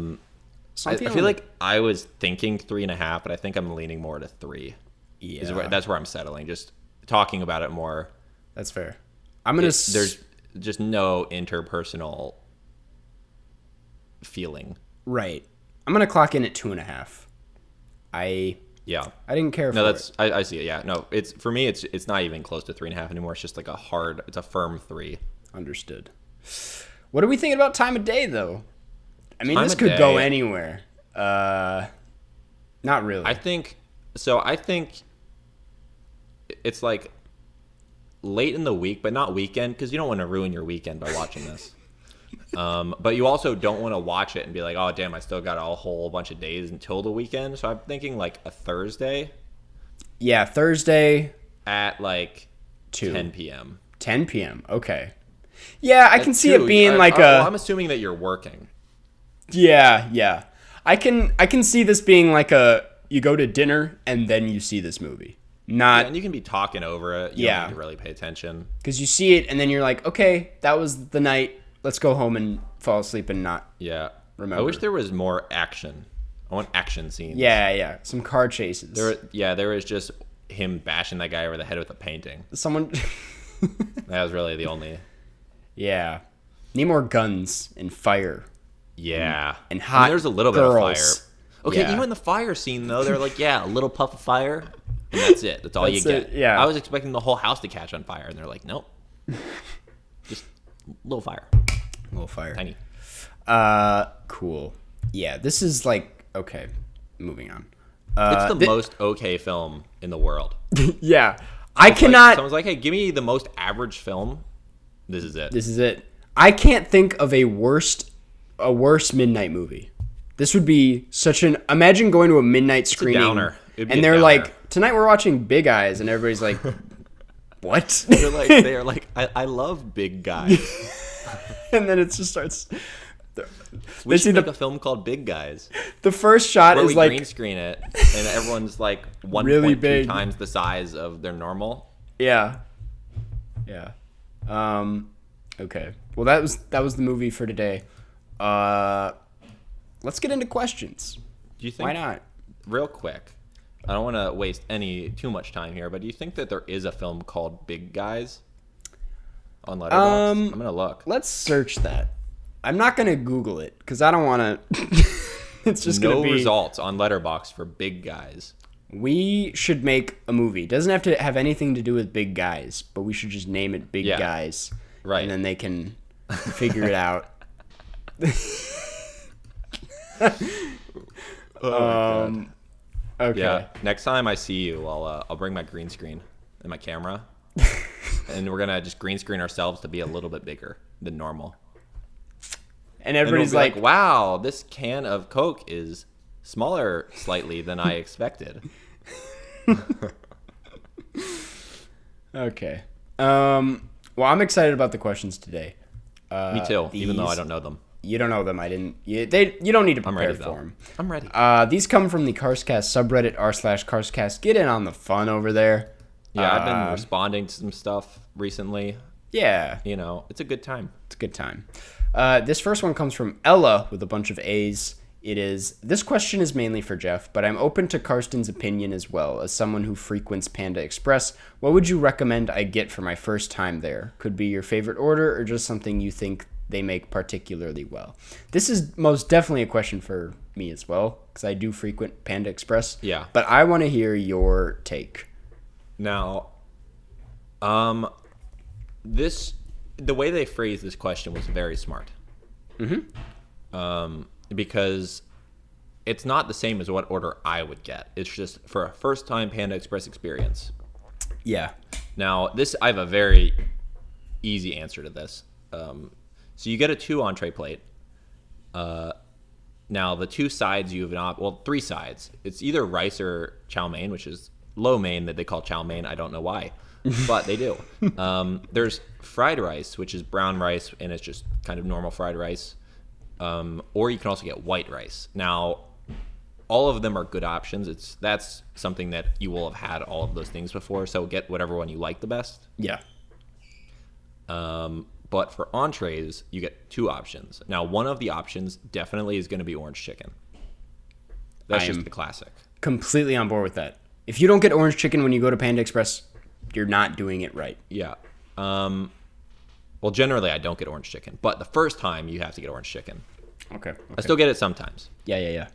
feel like I was thinking 3.5, but I think I'm leaning more to 3.
Yeah.
That's where I'm settling. Just talking about it more.
That's fair. I'm gonna.
There's just no interpersonal feeling.
Right. I'm gonna clock in at 2.5. I didn't care for it.
I see it. Yeah, no, it's for me. It's not even close to 3.5 anymore. It's just like it's a firm 3.
Understood. What are we thinking about time of day though? I mean,
Time
this
of
could go
day.
anywhere. Not really.
I think it's like late in the week, but not weekend, because you don't want to ruin your weekend by watching this. But you also don't want to watch it and be like, oh, damn, I still got a whole bunch of days until the weekend. So I'm thinking like a Thursday
Yeah, Thursday
at like
2.
10 p.m.
10 p.m. Okay. Yeah, I can see it
2,
being like
well, I'm assuming that you're working.
Yeah. I can see this being like you go to dinner and then you see this movie.
Yeah,
Not
and you can be talking over it. You
Yeah.
don't need to really pay attention.
because you see it and then you're like, okay, that was the night. Let's go home and fall asleep and not.
Yeah.
Remember.
I wish there was more action. I want action scenes.
Yeah. Some car chases.
There was just him bashing that guy over the head with a painting.
Someone.
That was really the only.
Yeah. Need more guns and fire.
Yeah.
And
I
hot
mean, there's a little bit of fire.
girls.
Okay,
Yeah.
even in the fire scene, though, they're like, yeah, a little puff of fire, and that's it. That's all you
That's
get.
it, yeah.
I was expecting the whole house to catch on fire, and they're like, nope. Just a little fire.
Little fire.
Tiny.
Cool. Yeah, this is like, okay, moving on.
It's the most okay film in the world.
Yeah. I
It's
cannot.
Like, someone's like, hey, give me the most average film. This is it.
This is it. I can't think of a worse midnight movie. This would be such an. Imagine going to a midnight screening,
downer. It'd be
and
a
they're
downer.
like, "Tonight we're watching Big Eyes," and everybody's like, "What?"
They're like, I love big guys.
And then it just starts.
We
They see
should make
the
a film called Big Guys,
the first shot
where
is
we
like
green screen it, and everyone's like 1.2
Really big.
times the size of their normal.
Yeah. Okay. Well, that was the movie for today. Let's get into questions.
Do you think?
Why not?
Real quick, I don't want to waste too much time here, but do you think that there is a film called Big Guys on Letterboxd? I'm gonna look.
Let's search that. I'm not gonna Google it because I don't want to. It's just
No
gonna be.
results on Letterboxd for Big Guys.
We should make a movie. It doesn't have to have anything to do with big guys, but we should just name it Big
Yeah.
Guys.
Right.
And then they can figure it out. Okay.
Yeah. Next time I see you, I'll bring my green screen and my camera, and we're gonna just green screen ourselves to be a little bit bigger than normal.
And
And
everybody's
we'll be
like,
"Wow, this can of Coke is smaller slightly than I expected."
okay. Well, I'm excited about the questions today.
Me too, even though I
these-
don't know them.
You don't know them. I didn't. You don't need to
I'm
prepare
ready
for
though.
them.
I'm ready.
These come from the Karstcast subreddit r/Karstcast. Get in on the fun over there.
Yeah, I've been responding to some stuff recently.
Yeah,
You know, it's a good time.
it's a good time. This first one comes from Ella with a bunch of A's. This question is mainly for Jeff, but I'm open to Karsten's opinion as well. As someone who frequents Panda Express, what would you recommend I get for my first time there? Could be your favorite order or just something you think they make particularly well. This is most definitely a question for me as well, because I do frequent Panda Express.
Yeah.
But I want to hear your take.
Now, the way they phrased this question was very smart. Because it's not the same as what order I would get. It's just for a first-time Panda Express experience.
Yeah.
Now, I have a very easy answer to this. So you get a 2 entree plate. Now, the 2 sides you have three sides. It's either rice or chow mein, which is lo mein that they call chow mein. I don't know why, but they do. There's fried rice, which is brown rice, and it's just kind of normal fried rice. Or you can also get white rice. Now, all of them are good options. That's something that you will have had all of those things before, so get whatever one you like the best.
Yeah.
But for entrees, you get 2 options. Now, one of the options definitely is going to be orange chicken. That's
I
just
am-
the classic.
Completely on board with that. If you don't get orange chicken when you go to Panda Express, you're not doing it right.
Yeah. Well, generally, I don't get orange chicken. But the first time, you have to get orange chicken.
Okay.
I still get it sometimes.
Yeah.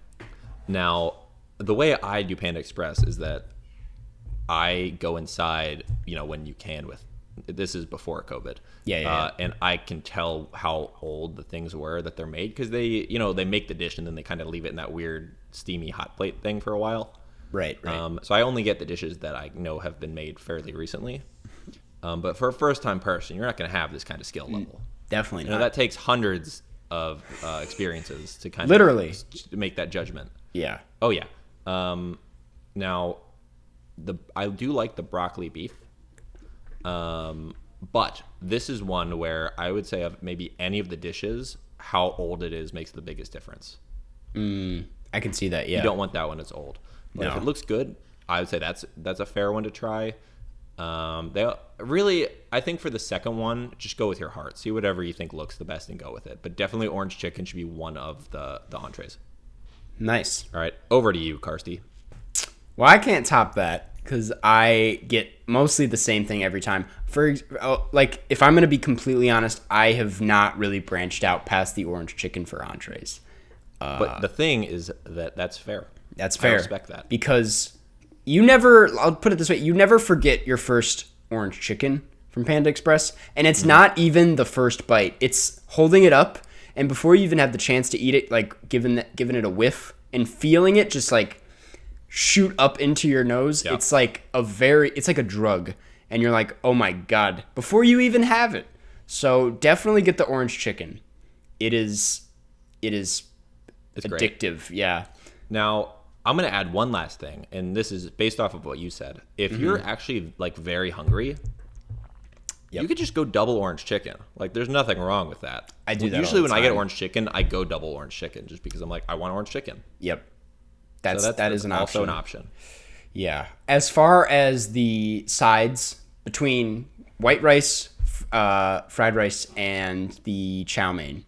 Now, the way I do Panda Express is that I go inside, when you can with This is before COVID.
Yeah.
And I can tell how old the things were that they're made because they make the dish and then they kind of leave it in that weird steamy hot plate thing for a while.
Right.
So I only get the dishes that I know have been made fairly recently. But for a first-time person, you're not going to have this kind of skill level.
Definitely not.
That takes hundreds of experiences to kind
Literally.
of make that judgment.
Yeah.
Oh yeah. Now, I do like the broccoli beef, but this is one where I would say of maybe any of the dishes, how old it is makes the biggest difference.
I can see that. Yeah.
You don't want that when it's old. But if it looks good, I would say that's a fair one to try. They really, I think for the second one, just go with your heart. See whatever you think looks the best and go with it. But definitely orange chicken should be one of the entrees.
Nice.
All right, over to you, Karsty.
Well, I can't top that because I get mostly the same thing every time. If I'm going to be completely honest, I have not really branched out past the orange chicken for entrees.
But the thing is that's fair.
That's fair.
I respect that.
Because I'll put it this way, you never forget your first orange chicken from Panda Express, and it's not even the first bite. It's holding it up, and before you even have the chance to eat it, like giving it a whiff and feeling it just like shoot up into your nose.
Yep.
It's like a drug, and you're like, oh my God, before you even have it. So definitely get the orange chicken. It is
It's
addictive.
Great.
Yeah.
Now, I'm going to add one last thing, and this is based off of what you said. If you're actually like very hungry, you could just go double orange chicken. Like, there's nothing wrong with that.
I do that
usually
all the
when I get
time.
orange chicken, I go double orange chicken just because I'm like, I want orange chicken.
Yep.
So
That is an
also
option.
an option.
Yeah. As far as the sides between white rice, fried rice, and the chow mein,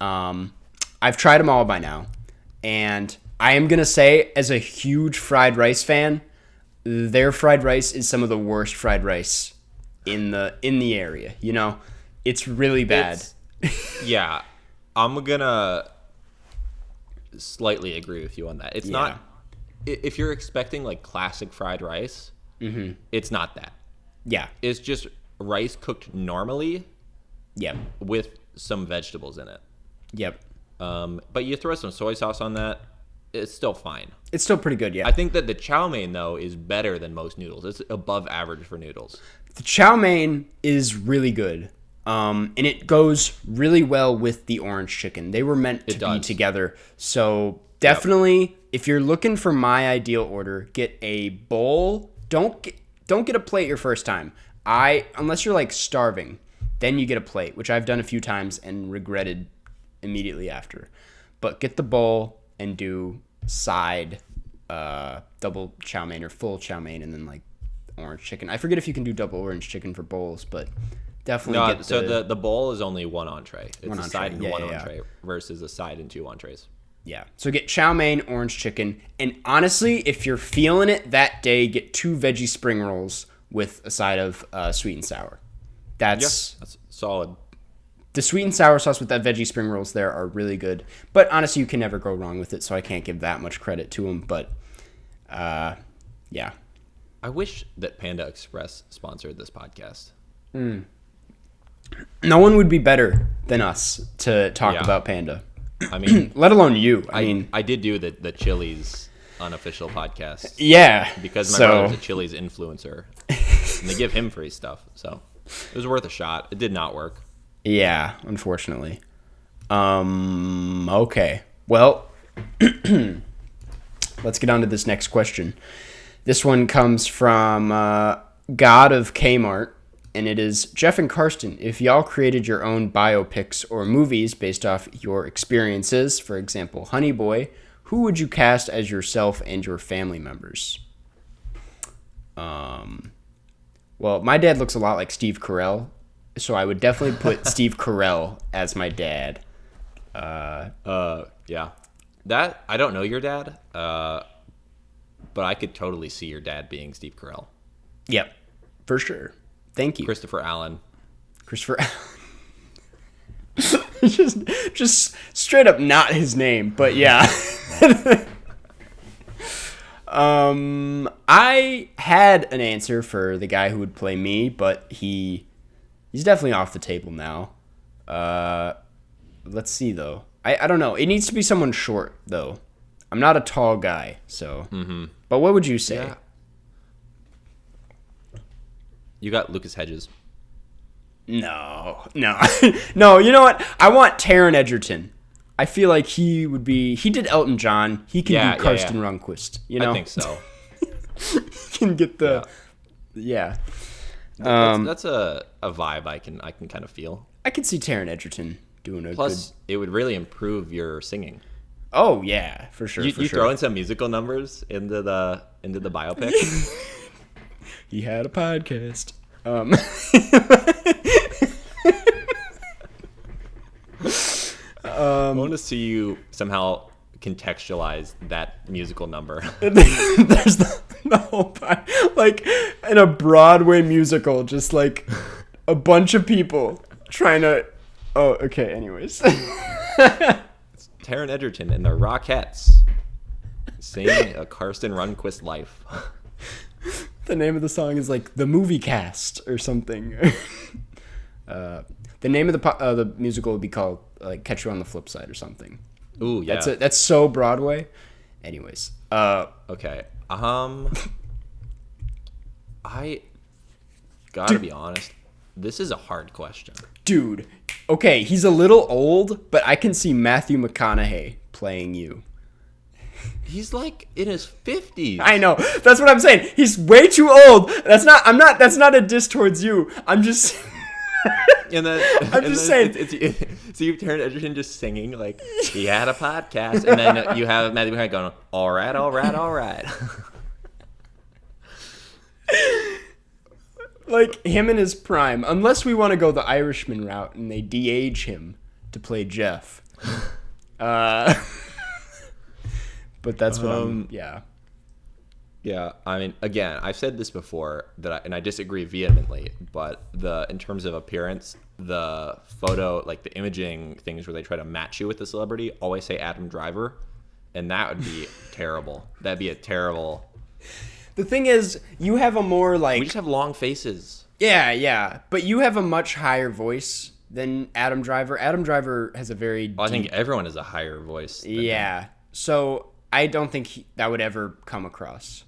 I've tried them all by now, and I am gonna say, as a huge fried rice fan, their fried rice is some of the worst fried rice in the area. You know, it's really bad.
Yeah, I'm gonna slightly agree with you on that. It's not. If you're expecting like classic fried rice, it's not that.
Yeah.
It's just rice cooked normally.
Yep.
With some vegetables in it.
Yep.
But you throw some soy sauce on that, it's still fine.
It's still pretty good, yeah.
I think that the chow mein, though, is better than most noodles. It's above average for noodles.
The chow mein is really good, and it goes really well with the orange chicken. They were meant to be together. So definitely, if you're looking for my ideal order, get a bowl. Don't get a plate your first time. Unless you're like starving, then you get a plate, which I've done a few times and regretted immediately after. But get the bowl and do side double chow mein or full chow mein, and then like orange chicken. I forget if you can do double orange chicken for bowls, but definitely get
so the bowl is only one entree. It's
one
a side
entree.
and one entree versus a side and two entrees.
Yeah. So get chow mein, orange chicken, and honestly, if you're feeling it that day, get 2 veggie spring rolls with a side of sweet and sour. That's
solid.
The sweet and sour sauce with that veggie spring rolls there are really good. But honestly, you can never go wrong with it, so I can't give that much credit to them. But, yeah.
I wish that Panda Express sponsored this podcast.
No one would be better than us to talk about Panda.
I mean,
let alone you. I
did do the Chili's unofficial podcast.
Yeah.
Because my brother's a Chili's influencer. And they give him free stuff. So it was worth a shot. It did not work.
Yeah, unfortunately. Okay. Well, let's get on to this next question. This one comes from God of Kmart, and it is, Jeff and Karsten, if y'all created your own biopics or movies based off your experiences, for example, Honey Boy, who would you cast as yourself and your family members? Well, my dad looks a lot like Steve Carell, so I would definitely put Steve Carell as my dad.
Yeah. That, I don't know your dad, but I could totally see your dad being Steve Carell.
Yep, for sure. Thank you.
Christopher Allen.
just straight up not his name, but yeah. I had an answer for the guy who would play me, but he He's definitely off the table now. Let's see, though. I don't know. It needs to be someone short, though. I'm not a tall guy, so. Mm-hmm. But what would you say?
Yeah. You got Lucas Hedges.
No. No, you know what? I want Taron Egerton. I feel like he would be... He did Elton John. He can be Karsten Runquist, you know?
I think so.
He can get the... Yeah.
That's a vibe I can kind of feel.
I can see Taron Egerton doing a
Plus, it would really improve your singing.
Oh, yeah, for sure.
You throw in some musical numbers into the biopic.
He had a podcast.
I want to see you somehow contextualize that musical number.
There's the whole like in a Broadway musical, just like a bunch of people trying to. Oh, okay. Anyways,
Taron Egerton and the Rockettes singing a Karsten Runquist life.
The name of the song is like The Movie Cast or something. The name of the musical would be called like Catch You on the Flip Side or something.
Ooh, yeah.
That's so Broadway. Anyways,
okay. I gotta be honest. This is a hard question.
Dude, okay, he's a little old, but I can see Matthew McConaughey playing you.
He's like in his 50s.
I know. That's what I'm saying. He's way too old. That's not a diss towards you. I'm just
and then
I'm just saying.
So you Taron Egerton just singing like he had a podcast, and then you have Matthew McConaughey going, all right.
Like him in his prime, unless we want to go the Irishman route and they de-age him to play Jeff. But that's what yeah.
Yeah, I mean, again, I've said this before and I disagree vehemently, but in terms of appearance, the photo, like the imaging things where they try to match you with the celebrity, always say Adam Driver, and that would be terrible. That'd be a terrible.
The thing is, you have a more like...
We just have long faces.
Yeah, but you have a much higher voice than Adam Driver. Adam Driver has a very
I think everyone has a higher voice than
him. So I don't think that would ever come across.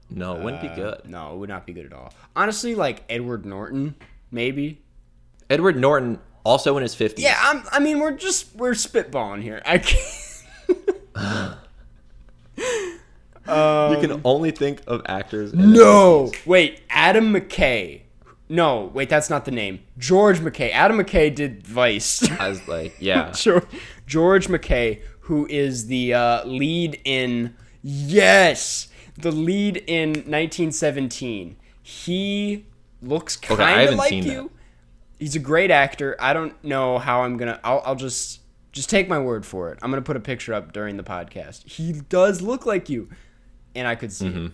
No, it wouldn't be good.
No, it would not be good at all. Honestly, like Edward Norton, maybe.
Edward Norton, also in his 50s.
Yeah, I mean, we're spitballing here. I can't...
You can only think of actors.
No, wait, Adam MacKay. No, wait, that's not the name. George MacKay. Adam MacKay did Vice.
I was like, yeah.
George MacKay, who is the lead in... Yes! The lead in 1917. He looks kind of like you. That. He's a great actor. I don't know how I'm going to... I'll just take my word for it. I'm going to put a picture up during the podcast. He does look like you. And I could see it.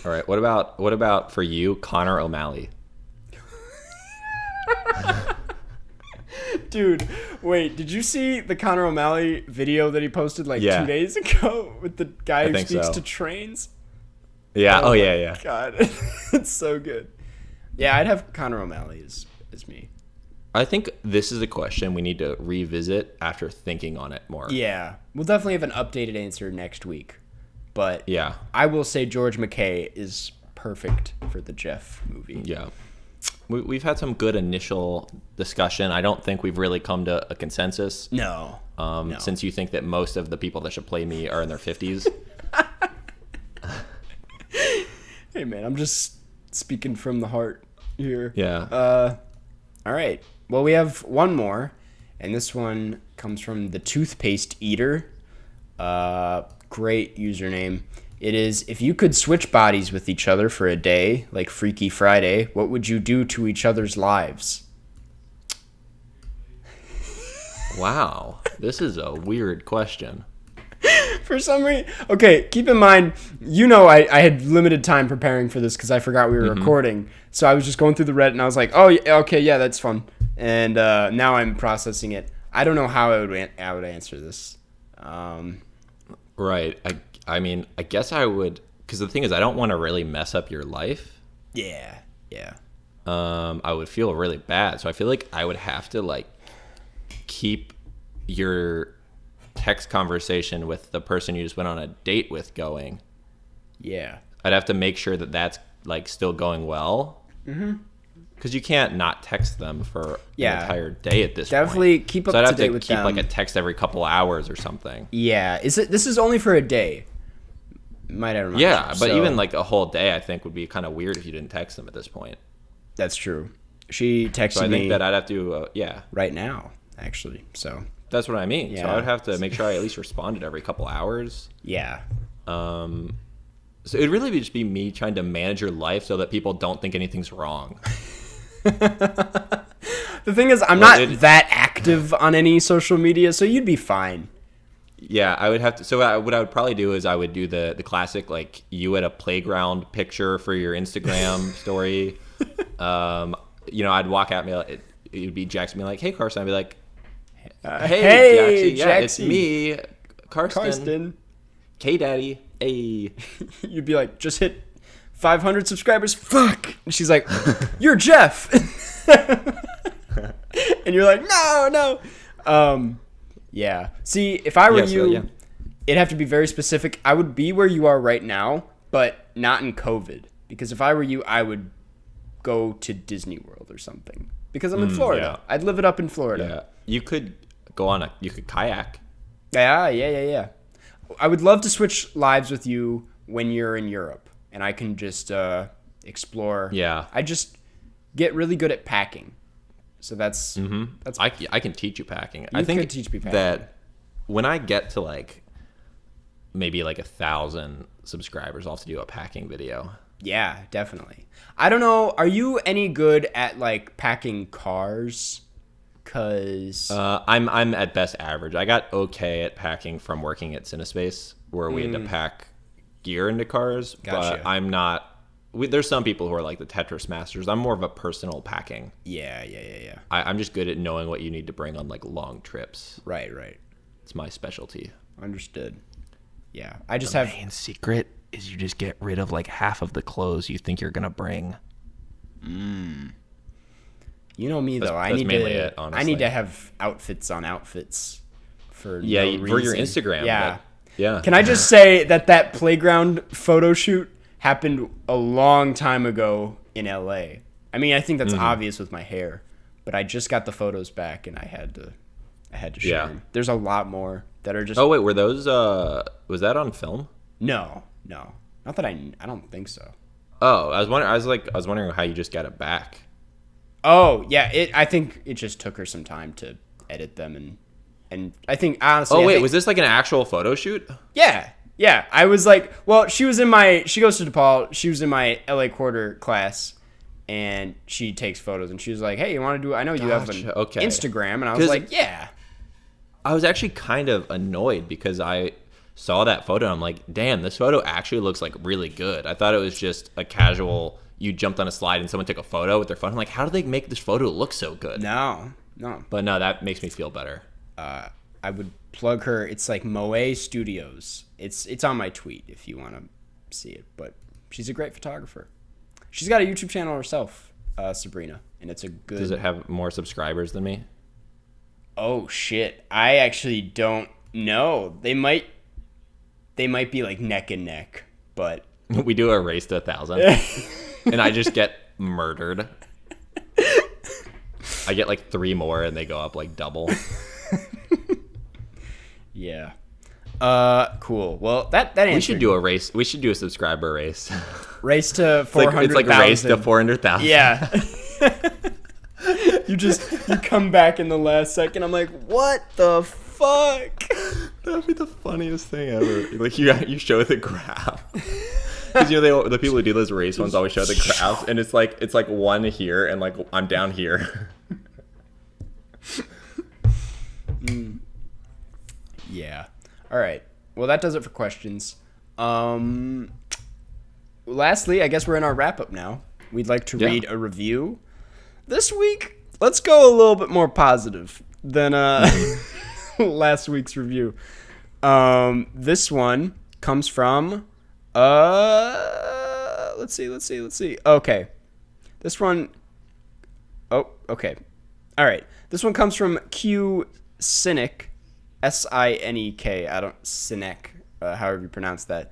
All right. What about for you, Connor O'Malley?
Dude, wait, did you see the Connor O'Malley video that he posted 2 days ago with the guy who speaks to trains?
Yeah. Oh yeah.
God, it's so good. Yeah, I'd have Connor O'Malley as me.
I think this is a question we need to revisit after thinking on it more.
Yeah, we'll definitely have an updated answer next week. But
yeah,
I will say George MacKay is perfect for the Jeff movie.
Yeah. We've had some good initial discussion. I don't think we've really come to a consensus.
No.
Since you think that most of the people that should play me are in their 50s.
Hey, man, I'm just speaking from the heart here.
Yeah.
All right. Well, we have one more, and this one comes from the Toothpaste Eater. Great username. It is, if you could switch bodies with each other for a day, like Freaky Friday, what would you do to each other's lives?
Wow. This is a weird question.
For some reason... Okay, keep in mind, I had limited time preparing for this because I forgot we were recording. So I was just going through the Reddit and I was like, oh, okay, yeah, that's fun. And now I'm processing it. I don't know how I would answer this.
Right. I mean, I guess I would, because the thing is, I don't want to really mess up your life.
Yeah.
I would feel really bad. So I feel like I would have to like keep your text conversation with the person you just went on a date with going.
Yeah.
I'd have to make sure that that's like still going well. Mm-hmm. Because you can't not text them for an entire day at this point.
Definitely keep up
so I'd
to
have
date
to
with
keep
them.
like a text every couple hours or something.
Yeah. This is only for a day. Might I remind
Yeah,
you.
but
So,
even like a whole day, I think would be kind of weird if you didn't text them at this point.
that's true. She texted
So I think
me
that I'd have to,
right now, actually. So
that's what I mean. So
Yeah.
I would have to make sure I at least responded every couple hours.
yeah.
So it'd really just be me trying to manage your life so that people don't think anything's wrong.
The thing is, I'm not that active on any social media, so you'd be fine.
Yeah, I would have to. So what I would probably do is I would do the classic, like, you at a playground picture for your Instagram story. I'd walk out and it would be Jackson be like, "Hey, Carson." I'd be like,
"Hey,
Jaxie. Yeah, it's
Jaxie.
me, Karsten. K-Daddy. Hey."
You'd be like, "Just hit 500 subscribers." Fuck. And she's like, "You're Jeff." And you're like, "No." Yeah. See, if I were you, it'd have to be very specific. I would be where you are right now, but not in COVID. Because if I were you, I would go to Disney World or something. Because I'm in Florida.
Yeah.
I'd live it up in Florida.
Yeah, you could you could kayak.
Yeah. I would love to switch lives with you when you're in Europe, and I can just explore.
Yeah.
I just get really good at packing, so that's
I can teach you packing.
You
I think
could teach me packing.
that when I get to like maybe like 1,000 subscribers, I'll have to do a packing video.
Yeah, definitely. I don't know. Are you any good at like packing cars? Cause
I'm at best average. I got okay at packing from working at Cinespace, where we had to pack gear into cars.
Gotcha.
But I'm not. There's some people who are like the Tetris masters. I'm more of a personal packing.
yeah.
I'm just good at knowing what you need to bring on like long trips.
Right.
It's my specialty.
Understood. Yeah, I just have.
Main secret is you just get rid of like half of the clothes you think you're gonna bring.
You know me though. I
that's
need
mainly
to.
it,
I
honestly.
need to have outfits on outfits. For
For
no
your
reason.
Instagram.
Yeah.
Yeah.
Can I just say that playground photo shoot happened a long time ago in LA? I mean, I think that's obvious with my hair, but I just got the photos back and I had to share them. There's a lot more that are just.
Oh wait, were those? Was that on film?
No, not that I don't think so.
Oh, I was wondering how you just got it back.
Oh yeah, I think it just took her some time to edit them and I think honestly.
Oh wait,
I think,
was this like an actual photo shoot?
Yeah. I was like, well, she goes to DePaul. She was in my LA quarter class, and she takes photos. And she was like, "Hey, you want to do? I know you have an Instagram." And I was like, "Yeah."
I was actually kind of annoyed because I saw that photo. And I'm like, "Damn, this photo actually looks like really good." I thought it was just a casual. You jumped on a slide and someone took a photo with their phone. I'm like, how do they make this photo look so good?
No.
But no, that makes me feel better.
I would plug her. It's like Moe Studios. It's on my tweet if you want to see it. But she's a great photographer. She's got a YouTube channel herself, Sabrina, and it's a good.
Does it have more subscribers than me?
Oh shit! I actually don't know. They might be like neck and neck, but
We do a race to 1,000, and I just get murdered. I get like 3 more, and they go up like double.
Yeah. Cool. Well, that answered.
We should do a race. We should do a subscriber race.
Race to 400,000.
It's like a race to 400,000.
Yeah. You come back in the last second. I'm like, what the fuck?
That'd be the funniest thing ever. Like you show the graph. Because the people who do those race ones always show the graphs, and it's like one here, and like I'm down here.
Yeah. All right. Well, that does it for questions. Lastly, I guess we're in our wrap up now. We'd like to read a review. This week, let's go a little bit more positive than last week's review. This one comes from let's see. Okay. This one Oh, okay. All right. This one comes from Q Cynic, Sinek. Cynic, however you pronounce that.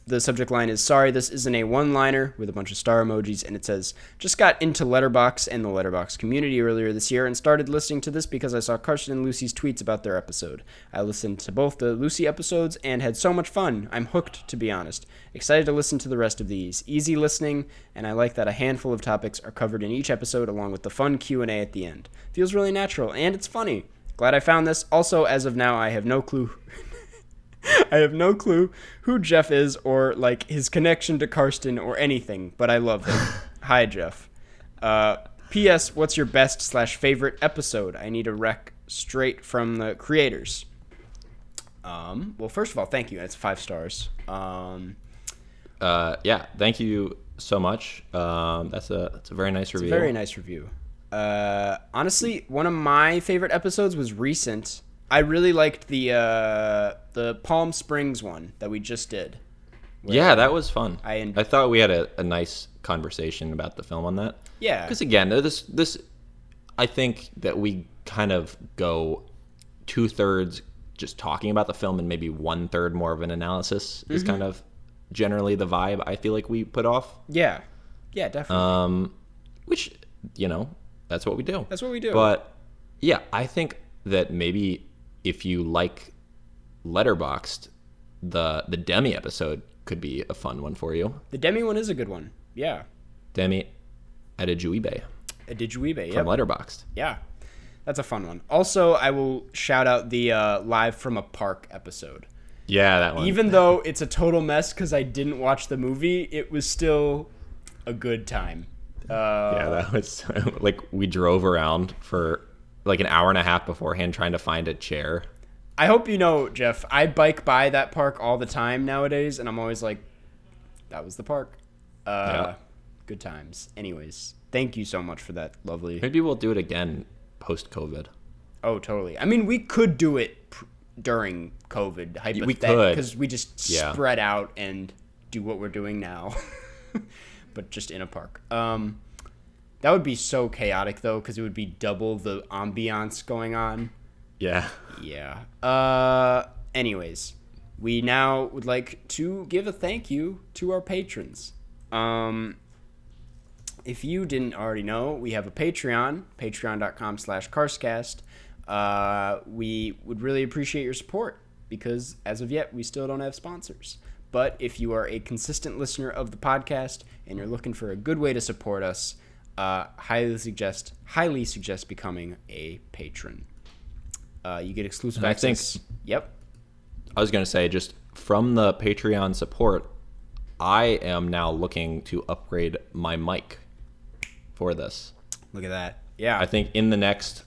The subject line is, sorry, this isn't a one-liner, with a bunch of star emojis, and it says, just got into Letterboxd and the Letterboxd community earlier this year and started listening to this because I saw Karsten and Lucy's tweets about their episode. I listened to both the Lucy episodes and had so much fun. I'm hooked, to be honest. Excited to listen to the rest of these. Easy listening, and I like that a handful of topics are covered in each episode along with the fun Q&A at the end. Feels really natural, and it's funny. Glad I found this. Also, as of now, I have no clue... I have no clue who Jeff is or, like, his connection to Karsten or anything, but I love him. Hi, Jeff. P.S. What's your best/favorite episode? I need a rec straight from the creators. Well, first of all, thank you. It's 5 stars.
Yeah, thank you so much. That's a very nice review.
It's a very nice review. Honestly, one of my favorite episodes was recent. I really liked the Palm Springs one that we just did.
Yeah, that was fun.
I
thought we had a nice conversation about the film on that.
Yeah.
Because again, this I think that we kind of go 2/3 just talking about the film and maybe 1/3 more of an analysis is kind of generally the vibe I feel like we put off.
Yeah. Yeah, definitely.
Which, that's what we do.
That's what we do.
But yeah, I think that maybe if you like Letterboxd, the Demi episode could be a fun one for you.
The Demi one is a good one. Yeah.
Demi Adejuibe.
Adejuibe,
From Letterboxd.
Yeah. That's a fun one. Also, I will shout out the Live from a Park episode.
Yeah, that one.
Even though it's a total mess because I didn't watch the movie, it was still a good time.
Yeah, that was like we drove around for like an hour and a half beforehand trying to find a chair.
I hope you know, Jeff, I bike by that park all the time nowadays, and I'm always like, that was the park.
Yeah.
Good times. Anyways, thank you so much for that lovely...
Maybe we'll do it again post-COVID.
Oh, totally. I mean, we could do it during COVID, hypothetically.
We could.
Because we just spread out and do what we're doing now. But just in a park. That would be so chaotic, though, because it would be double the ambiance going on.
Yeah.
Yeah. Anyways, we now would like to give a thank you to our patrons. If you didn't already know, we have a Patreon, patreon.com/Karstcast. We would really appreciate your support because, as of yet, we still don't have sponsors. But if you are a consistent listener of the podcast and you're looking for a good way to support us, highly suggest becoming a patron. You get exclusive access. Yep.
I was going to say, just from the Patreon support, I am now looking to upgrade my mic for this.
Look at that. Yeah.
I think in the next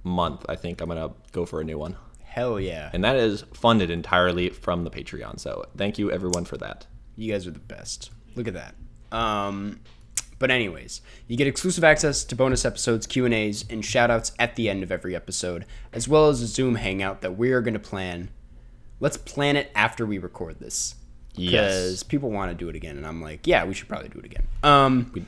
month, I think I'm going to go for a new one.
Hell yeah.
And that is funded entirely from the Patreon. So thank you, everyone, for that.
You guys are the best. Look at that. But anyways, you get exclusive access to bonus episodes, Q&As, and shoutouts at the end of every episode, as well as a Zoom hangout that we are going to plan. Let's plan it after we record this. Because people want to do it again, and I'm like, yeah, we should probably do it again.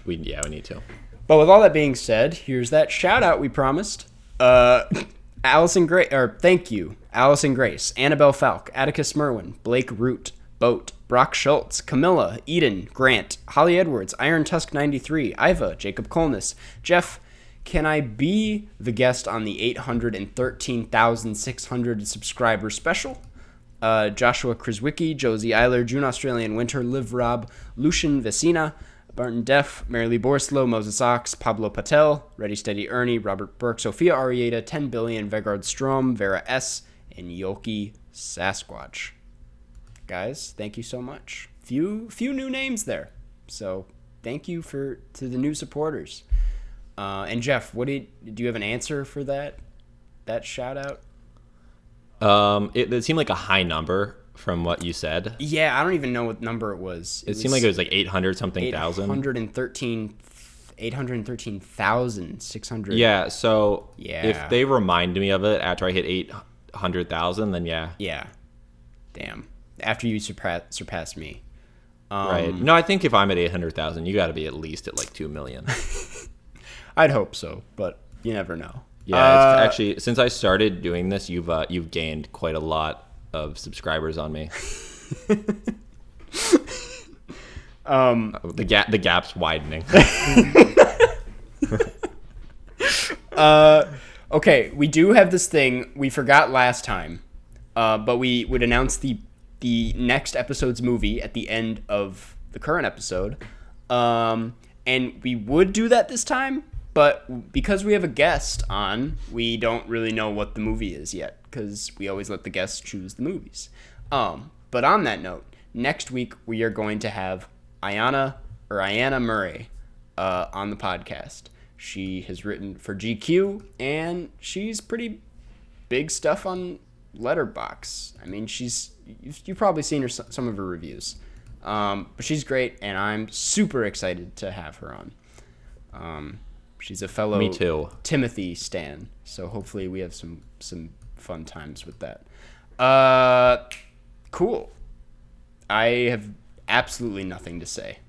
We need to.
But with all that being said, here's that shoutout we promised. Allison Grace, or thank you, Allison Grace, Annabelle Falk, Atticus Merwin, Blake Root, Boat, Brock Schultz, Camilla, Eden, Grant, Holly Edwards, Iron Tusk 93, Iva, Jacob Colness, Jeff. Can I be the guest on the 813,600 subscriber special? Joshua Krizwicki, Josie Eiler, June Australian Winter, Liv Rob, Lucian Vecina, Barton Deff, Marilee Borslow, Moses Ox, Pablo Patel, Ready Steady Ernie, Robert Burke, Sophia Arieta, 10 Billion, Vegard Strom, Vera S., and Yoki Sasquatch. Guys, thank you so much. Few new names there. So thank you to the new supporters. And Jeff, do you have an answer for that shout out?
It seemed like a high number from what you said.
Yeah, I don't even know what number it was.
It seemed like it was like 800 something thousand.
813,600.
Yeah, so if they remind me of it after I hit 800,000, then yeah.
Yeah. Damn. After you surpass me.
Right. No, I think if I'm at 800,000, you got to be at least at like 2 million.
I'd hope so, but you never know.
Yeah, it's actually, since I started doing this, you've gained quite a lot of subscribers on me. The gap's widening.
Okay, we do have this thing we forgot last time, but we would announce the next episode's movie at the end of the current episode, and we would do that this time, but because we have a guest on, we don't really know what the movie is yet, because we always let the guests choose the movies. But on that note, next week we are going to have Ayanna Murray on the podcast. She has written for GQ, and she's pretty big stuff on Letterboxd. I mean, you've probably seen some of her reviews, but she's great, and I'm super excited to have her on. She's a fellow
Me too.
Timothy stan, so hopefully we have some fun times with that. Cool. I have absolutely nothing to say.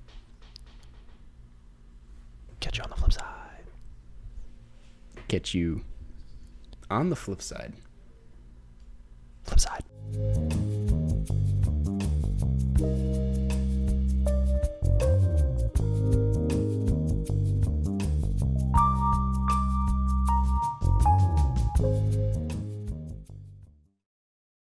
Catch you on the flip side.
Catch you on the flip side.
Flip side.